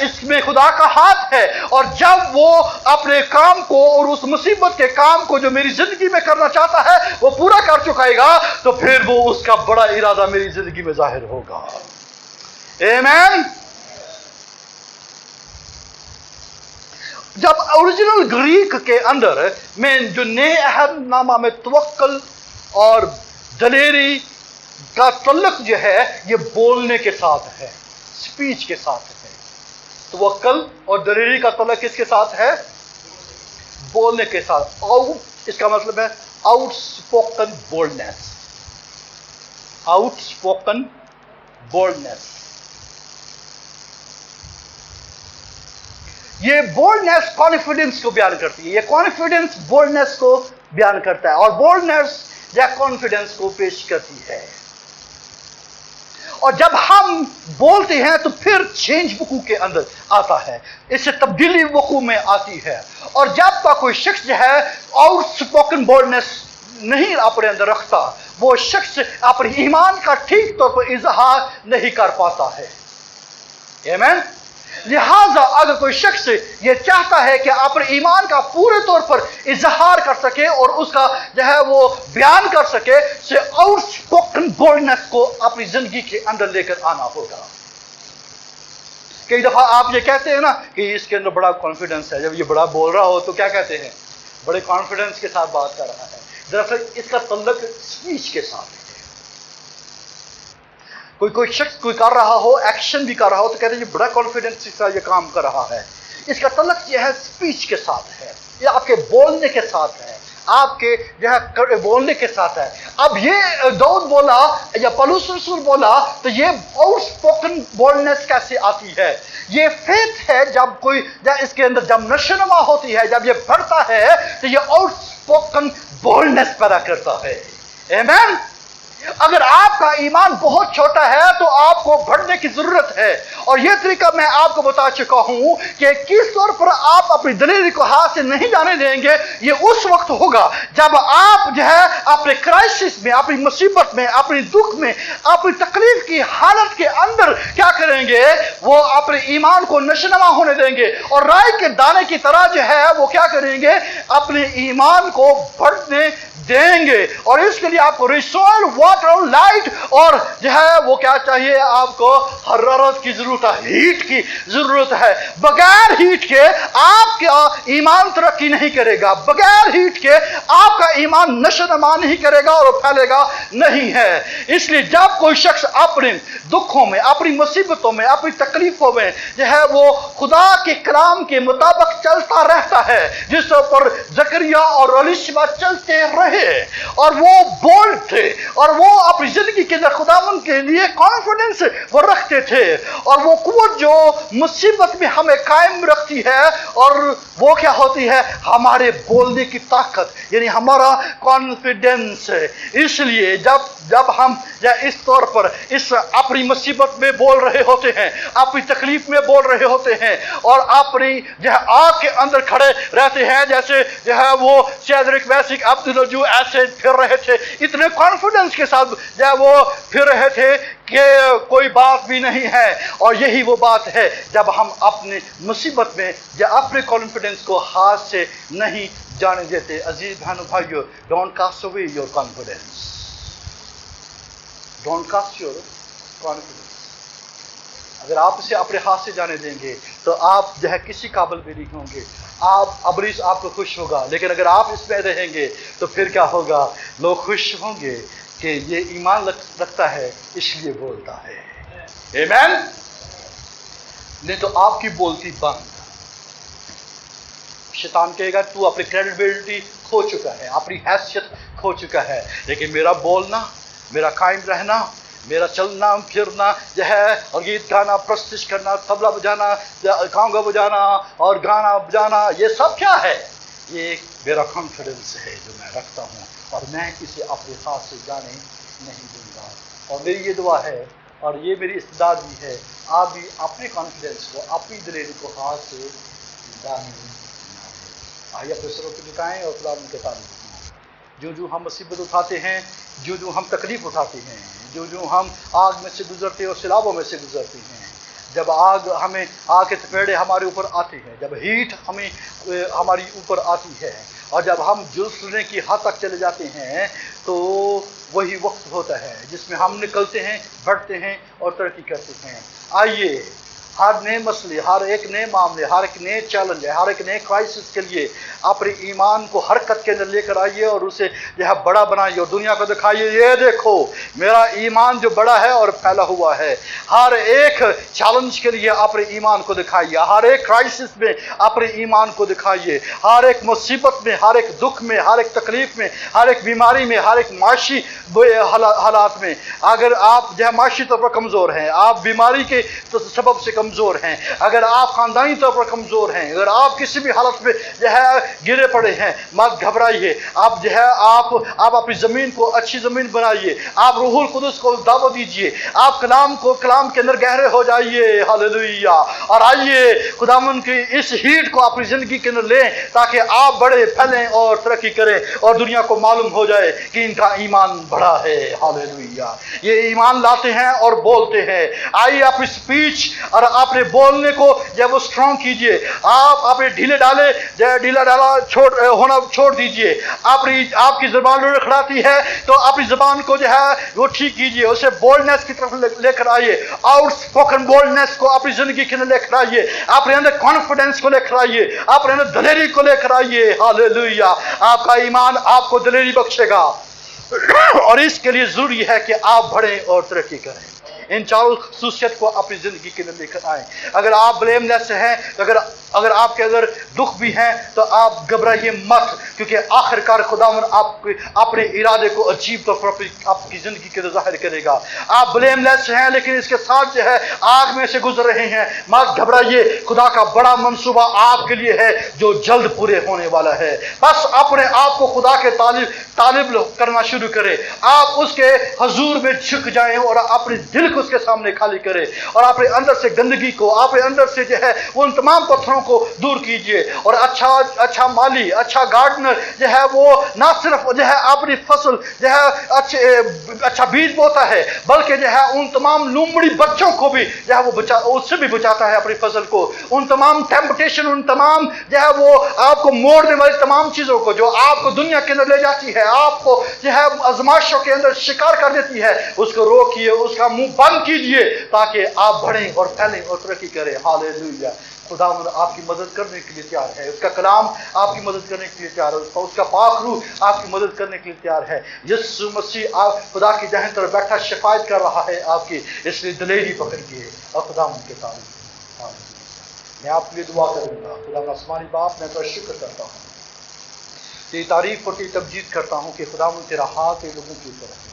Speaker 4: इसमें खुदा का हाथ है, और जब वो अपने काम को और उस मुसीबत के काम को जो मेरी जिंदगी में करना चाहता है वो पूरा कर चुकाएगा, तो फिर वो उसका बड़ा इरादा मेरी जिंदगी में जाहिर होगा। आमीन। जब ओरिजिनल ग्रीक के अंदर में जो नए अहदनामा में तवक्कल और दलेरी का तल्लुक जो है ये बोलने के साथ है, स्पीच के साथ है। तवक्कल और दलेरी का तल्लुक किसके साथ है? बोलने के साथ। इसका मतलब है आउटस्पोकन बोल्डनेस। Outspoken boldness. ये बोल्डनेस कॉन्फिडेंस को बयान करती है। ये कॉन्फिडेंस बोल्डनेस को बयान करता है, और बोल्डनेस या कॉन्फिडेंस को पेश करती है। और जब हम बोलते हैं तो फिर चेंज वकू के अंदर आता है, इससे तब्दीली वकू में आती है। और जब तक कोई शख्स जो है आउटस्पोकन बोल्डनेस नहीं अपने अंदर रखता, वो शख्स अपने ईमान का ठीक तौर पर इजहार नहीं कर पाता है। आमीन। लिहाजा अगर कोई शख्स ये चाहता है कि अपने ईमान का पूरे तौर पर इजहार कर सके और उसका जो है वो बयान कर सके, से आउटस्पोकन बोल्डनेस को अपनी जिंदगी के अंदर लेकर आना होगा। कई दफा आप ये कहते हैं ना कि इसके अंदर बड़ा कॉन्फिडेंस है। जब ये बड़ा बोल रहा हो तो क्या कहते हैं? बड़े कॉन्फिडेंस के साथ बात कर रहा है। दरअसल इसका तल्लुक स्पीच के साथ है। कोई शख्स कोई कर रहा हो, एक्शन भी कर रहा हो, तो कहते हैं ये बड़ा कॉन्फिडेंस के साथ ये काम कर रहा है। इसका तल्लुक ये है स्पीच के साथ है, ये आपके बोलने के साथ है, आपके जो है बोलने के साथ है। अब ये दाऊद बोला या पौलुस रसूल बोला, तो ये आउटस्पोकन बोल्डनेस कैसे आती है? ये फेथ है। जब कोई इसके अंदर जब नशोनुमा होती है, जब ये बढ़ता है, तो ये आउटस्पोकन बोल्डनेस पैदा करता है। आमीन। अगर आपका ईमान बहुत छोटा है तो आपको बढ़ने की जरूरत है, और यह तरीका मैं आपको बता चुका हूं कि किस तौर पर आप अपनी दलेरी को हाथ से नहीं जाने देंगे। ये उस वक्त होगा जब आप जो है अपने क्राइसिस में, अपनी मुसीबत में, अपनी दुख में, अपनी तकलीफ की हालत के अंदर क्या करेंगे? वो अपने ईमान को नशोनुमा होने देंगे, और राई के दाने की तरह जो है वो क्या करेंगे? अपने ईमान को बढ़ने देंगे। और इसके लिए आपको रिसोल, वाटर, लाइट और जो है वो क्या चाहिए? आपको हरारत की जरूरत है, हीट की जरूरत है। बगैर हीट के आपका ईमान तरक्की नहीं करेगा। बगैर हीट के आपका ईमान नशोनुमा नहीं करेगा और फैलेगा नहीं है। इसलिए जब कोई शख्स अपने दुखों में, अपनी मुसीबतों में, अपनी तकलीफों में जो है वो खुदा के कलाम के मुताबिक चलता रहता है, जिस पर जकरिया और एलिशबा चलते रहे, और वो बोल्ड थे, और वो अपनी जिंदगी के अंदर खुदावंद के अपने लिए कॉन्फिडेंस वो रखते थे, और वो कुव्वत जो मुसीबत में हमें कायम रखती है, और वो क्या होती है? हमारे बोलने की ताकत, यानी हमारा कॉन्फिडेंस। इसलिए जब हम या इस तौर पर इस अपनी मुसीबत में बोल रहे होते हैं, अपनी तकलीफ में बोल रहे होते हैं, और अपनी जो है आग के अंदर खड़े रहते हैं, जैसे जो है वो शैद्रक मैशक अबेदनगो ऐसे फिर रहे थे, इतने कॉन्फिडेंस के साथ जो है वो फिर रहे थे कि कोई बात भी नहीं है। और यही वो बात है जब हम अपने मुसीबत में या अपने कॉन्फिडेंस को हाथ से नहीं जाने देते। अजीज बहनों भाइयों, don't cast away your confidence, don't cast your confidence. अगर आप इसे अपने हाथ से जाने देंगे तो आप जो है किसी काबिल भी नहीं होंगे, आप अबलीस आपको खुश होगा। लेकिन अगर आप इसमें रहेंगे तो फिर क्या होगा? लोग खुश होंगे कि ये ईमान रखता है इसलिए बोलता है। आमीन। नहीं तो आपकी बोलती बंद। शैतान कहेगा तू अपनी क्रेडिबिलिटी खो चुका है, अपनी हैसियत खो चुका है, लेकिन मेरा बोलना, मेरा कायम रहना, मेरा चलना फिरना जो है, और गीत गाना, प्रस्तुत करना, तबला बजाना, कांगा बजाना और गाना बजाना, ये सब क्या है? ये मेरा कॉन्फिडेंस है जो मैं रखता हूँ, और मैं इसे अपने हाथ से जाने नहीं दूंगा। और मेरी ये दुआ है और ये मेरी इस्तेदाद भी है, आप भी अपने कॉन्फिडेंस को, अपनी दिलेरी को हाथ से जाने ना दें। आइए अपने सरों को झुकाएं और खुदा उनके तारीफ करें। जो हम मुसीबत उठाते हैं, जो हम तकलीफ उठाते हैं, जो हम आग में से गुजरते हैं और सैलाबों में से गुजरते हैं, जब आग के तपेड़े हमारे ऊपर आते हैं, जब हीट हमारी ऊपर आती है, और जब हम झुलसने की हद तक चले जाते हैं, तो वही वक्त होता है जिसमें हम निकलते हैं, बढ़ते हैं और तरक्की करते हैं। आइए हर नए मसले, हर एक नए मामले, हर एक नए चैलेंज, हर एक नए क्राइसिस के लिए अपने ईमान को हरकत के अंदर लेकर आइए और उसे जो है बड़ा बनाइए और दुनिया को दिखाइए, ये देखो मेरा ईमान जो बड़ा है और फैला हुआ है। हर एक चैलेंज के लिए अपने ईमान को दिखाइए, हर एक क्राइसिस में अपने ईमान को दिखाइए, हर एक मुसीबत में, हर एक दुख में, हर एक तकलीफ में, हर एक बीमारी में, हर एक माशी हालात में। अगर आप जो है माशी तौर पर कमज़ोर हैं, आप बीमारी के सबब से कमज़ोर हैं, अगर आप ख़ानदानी तौर पर कमज़ोर हैं, अगर आप किसी भी हालत में जो है गिरे पड़े हैं, मत घबराइए। आप जो है आप अपनी ज़मीन को अच्छी ज़मीन बनाइए, आप रूहुल कुदस को दावत दीजिए, आप कलाम के अंदर गहरे हो जाइए। हालेलुया। और आइए खुदावंद की इस हीट को अपनी ज़िंदगी के अंदर लें ताकि आप बड़े फैलें और तरक्की करें और दुनिया को मालूम हो जाए कि इनका ईमान बड़ा है। हालेलुया। ये ईमान लाते हैं और बोलते हैं। आइए अपनी स्पीच और अपने बोलने को जब वो स्ट्रॉन्ग कीजिए, आप अपने ढीला डाला छोड़ दीजिए। आपकी ज़बान लड़खड़ाती है तो अपनी ज़बान को जो है वो ठीक कीजिए, उसे बोल्डनेस की तरफ लेकर आइए, आउटस्पोकन बोल्डनेस को अपनी जिंदगी के अंदर लेकर आइए, अपने अंदर कॉन्फिडेंस को लेकर आइए, अपने अंदर दलेरी को लेकर आइए। हालेलुया। आपका ईमान आपको दलेरी बख्शेगा और इसके लिए जरूरी है कि आप बढ़ें और तरक्की करें। इन चारों खसूसियत को अपनी जिंदगी के अंदर लेकर आए। अगर आप ब्लेमलेस हैं, अगर आपके अंदर दुख भी हैं, तो आप घबराइए मत, क्योंकि आखिरकार खुदावंद आपके अपने इरादे को अजीब तौर पर आपकी जिंदगी के अंदर जाहिर करेगा। आप ब्लेमलेस हैं लेकिन इसके साथ जो है आग में से गुजर रहे हैं, मत घबराइए। खुदा का बड़ा मंसूबा आपके लिए है जो जल्द पूरे होने वाला है। बस अपने आप को खुदा के तालिब करना शुरू करें, आप उसके हजूर में झुक जाएं और अपने दिल को उसके सामने खाली करें और अपने अंदर से गंदगी को, अपने अंदर से जो है उन तमाम पत्थरों को दूर कीजिए। और अच्छा माली, अच्छा गार्डनर जो है वो ना सिर्फ जो है अपनी फसल जो है अच्छा बीज बोता है, बल्कि जो है उन तमाम लूमड़ी बच्चों को भी जो है वो उससे भी बचाता है अपनी फसल को। उन तमाम टेम्पटेशन, उन तमाम जो है वो आपको मोड़ने वाली तमाम चीजों को जो आपको दुनिया के अंदर ले जाती है, आपको जो है आजमाइशों के अंदर शिकार कर देती है, उसको रोकिए, उसका मुंह बंद कीजिए ताकि आप बढ़ें और फैलें और तरक्की करें। हालेलुया। खुदावंद आपकी मदद करने के लिए तैयार है, उसका कलाम आपकी मदद करने के लिए तैयार है, उसका पाक रूह आपकी मदद करने के लिए तैयार है। यीशु मसीह आप खुदा की दाहिनी तरफ बैठा शिफायत कर रहा है आपकी, इसलिए दिलेरी पकड़िए और खुदावंद के तारीफ। मैं आपके लिए दुआ करूंगा। खुदा आसमानी बाप, मैं तो शुक्र करता हूँ, तेरी तारीफ और तेरी तमजीद करता हूँ कि खुदावंद तेरा हाथ इन लोगों के ऊपर है।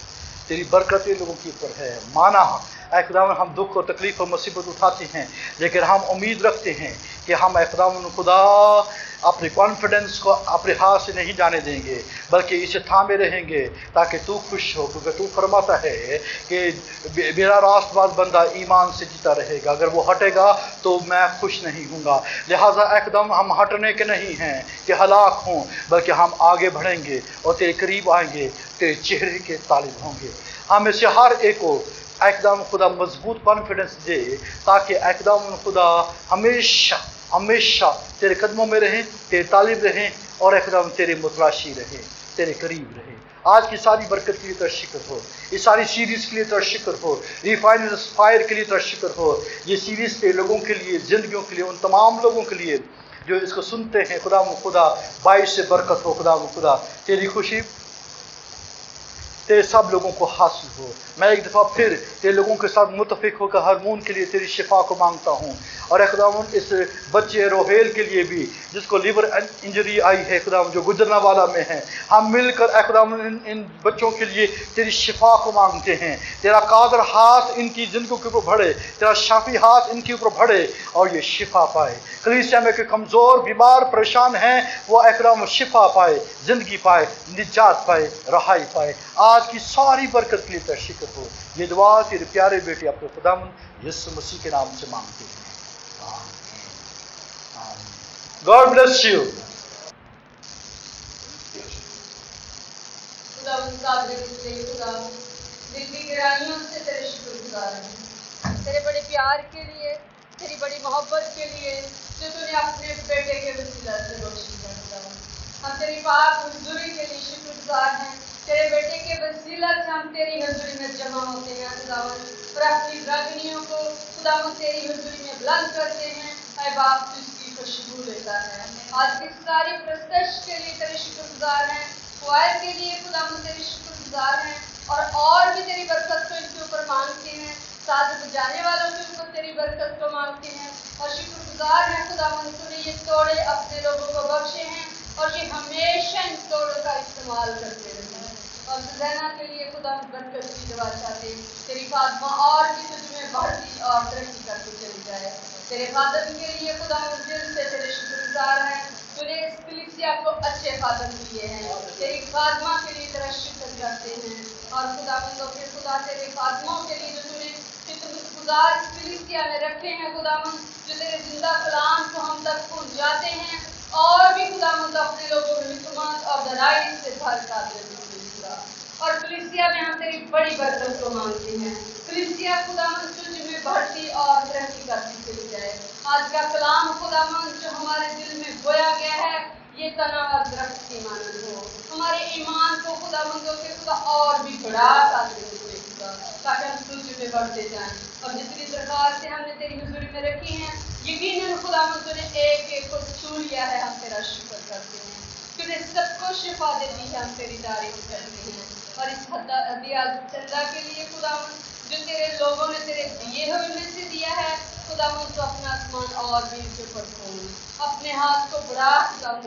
Speaker 3: तेरी बरकतें लोगों के ऊपर है। माना ऐ खुदावन हम दुख और तकलीफ और मुसीबत उठाते हैं, लेकिन हम उम्मीद रखते हैं कि हम ऐ खुदावन खुदा अपने कॉन्फिडेंस को अपने हाथ से नहीं जाने देंगे, बल्कि इसे थामे रहेंगे ताकि तू खुश हो, क्योंकि तू फरमाता है कि मेरा रास्तबाज बंदा ईमान से जीता रहेगा, अगर वो हटेगा तो मैं खुश नहीं हूँगा। लिहाजा एकदम हम हटने के नहीं हैं कि हलाक हों, बल्कि हम आगे बढ़ेंगे और तेरे करीब आएंगे, तेरे चेहरे के तालिब होंगे। हम इसे हर एक को एकदम खुदा मजबूत कॉन्फिडेंस दे, ताकि एकदम खुदा हमेशा हमेशा तेरे कदमों में रहें, तेरे तालिब रहें और एकदम तेरे मुतलाशी रहें, तेरे करीब रहें। आज की सारी बरकत के लिए तेरा शुक्र हो, इस सारी सीरीज के लिए तेरा शुक्र हो, रिफाइनड फायर के लिए तेरा शुक्र हो। ये सीरीज के लोगों के लिए, जिंदगियों के लिए, उन तमाम लोगों के लिए जो इसको सुनते हैं, खुदा बाइस से बरकत हो। खुदा तेरी खुशी तेरे सब लोगों को हासिल हो। मैं एक दफ़ा फिर तेरे लोगों के साथ मुतफिक होकर हरमून के लिए तेरी शिफा को मांगता हूँ, और खुदावन इस बच्चे रोहेल के लिए भी जिसको लिवर इंजरी आई है, खुदावन जो गुजरना वाला में है, हम मिलकर खुदावन इन बच्चों के लिए तेरी शिफा को मांगते हैं। तेरा कादर हाथ इनकी जिंदगी के ऊपर बढ़े, तेरा शाफी हाथ इनके ऊपर बढ़े और ये शिफा पाए। कलीसिया में के कमज़ोर बीमार परेशान हैं, वो खुदावन शिफा पाए, ज़िंदगी पाए, निजात पाए, रहाई पाए। आज की सारी बरकत के लिए तेरा शुक्र हो। ये दुआ तेरे प्यारे बेटे अपने खुदावन यीशु मसीह के नाम से मांगते हैं। God bless you.
Speaker 5: दिल की गहराइयों से तेरे शुक्रगुजार हैं, तेरे बड़े प्यार के लिए, तेरी बड़ी मोहब्बत के लिए जो तूने अपने बेटे के वसीला से रोशन कर दिया। हम तेरी पाक हुजूरी के लिए शुक्रगुजार हैं। तेरे बेटे के वसीला से हम तेरी हुजूरी में जमा होते हैं खुदावन, और अपनी रागनियों को खुदावन तेरी हुजूरी में बुलंद करते हैं। ऐ बाप जिसकी खुशबू लेता है, आज की सारी प्रस्तश के लिए तेरे शुक्रगुजार हैं, ख्वाहिश के लिए खुदावन तेरे शुक्रगुजार हैं, और भी तेरी बरकत को इनके ऊपर मांगते हैं। साथ बजाने वालों के ऊपर तेरी बरकत को मांगते हैं और शुक्रगुजार हैं खुदावन तूने ये तोड़े अपने लोगों को बख्शे हैं और ये हमेशा इन तोड़ों का इस्तेमाल करते रहते हैं। और सुजैना के लिए खुदा बरकत की दुआ चाहते, तेरी फातिमा और भी तुझमें बढ़ती और तरक्की करती चली जाए। तेरे खादम के लिए खुदा दिल से तेरे शुक्रगुजार हैं, तूने इस कलीसिया को अच्छे खादम दिए हैं। तेरी फातिमा के लिए तेरा शुक्र करते हैं, और खुदावंदों के खुदा तेरे फातिमाओं के लिए जो तूने शुक्रगुजार इस कलीसिया में रखे हैं खुदावंद, जो तेरे जिंदा कलाम को हम तक पहुँचाते हैं, और भी खुदावंद अपने लोगों को हिकमत और दलाइल से भरकाते हैं। और कलीसिया में हम तेरी बड़ी बरकत को मांगते हैं। कलीसिया खुदावंद तुझ में बढ़ती और तरक्की करती चली जाए। आज का कलाम खुदावंद जो हमारे दिल में बोया गया है, ये तना और दरख्त की मानद हो, हमारे ईमान को खुदावंदों के खुदा और भी बढ़ा ताकि हम तुझ में बढ़ते जाएं। और जितनी दरख्वास्त से हमने तेरी हुजूरी में रखी हैं, यकीनन खुदावंद तूने एक एक को छू लिया है। हम तेरा शुक्र करते हैं, तूने सबको शिफा दे दी है। हम तेरी तारीफ करते हैं, और इस हदिया चंदा के लिए खुदावंद जो तेरे लोगों ने तेरे दिए हुए में से दिया है, खुदावंद तो अपना आसमान और भी इनके ऊपर खोल, अपने हाथ को बढ़ा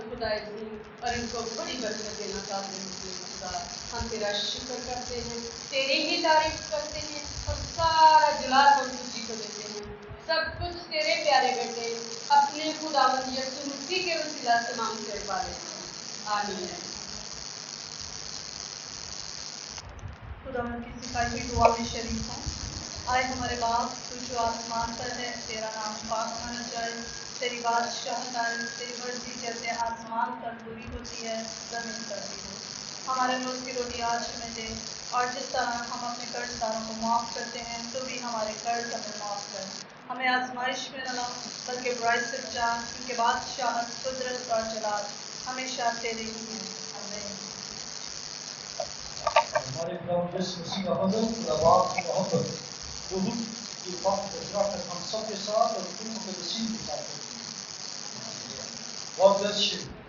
Speaker 5: खुदाई दी और इनको बड़ी बरकत देना चाहते हैं। खुदा हम तेरा शुक्र करते हैं, तेरी ही तारीफ करते हैं, और सारा जलाल हम तुझी को देते हैं। सब कुछ तेरे प्यारे बेटे अपने खुदावंद यीशु मसीह के वसीला से मांगते पाले। आमीन।
Speaker 2: खुदावंद की सिखाई हुई दुआ में शरीक हों। आए हमारे बाप तू जो आसमान पर है, तेरा नाम पाक माना जाए, तेरी बादशाहत आए, तेरी मर्जी जैसे आसमान पर पूरी होती है ज़मीन पर भी हो। हमारे रोज़ की रोटी आज हमें दे, और जिस तरह हम अपने कर्जदारों को माफ़ करते हैं, तो भी हमारे कर्ज हमें माफ़ कर। हमें आजमाइश में न ला, बल्कि बुराई से बचा, क्योंकि बादशाहत, कुदरत और जलाल हमेशा तेरे ही हैं। आमीन।
Speaker 3: हमारे प्रभु यीशु मसीह का फजल, खुदा बाप की मोहब्बत, रूह की बरकत हम सब के साथ और तुम के नसीब के साथ। God bless you.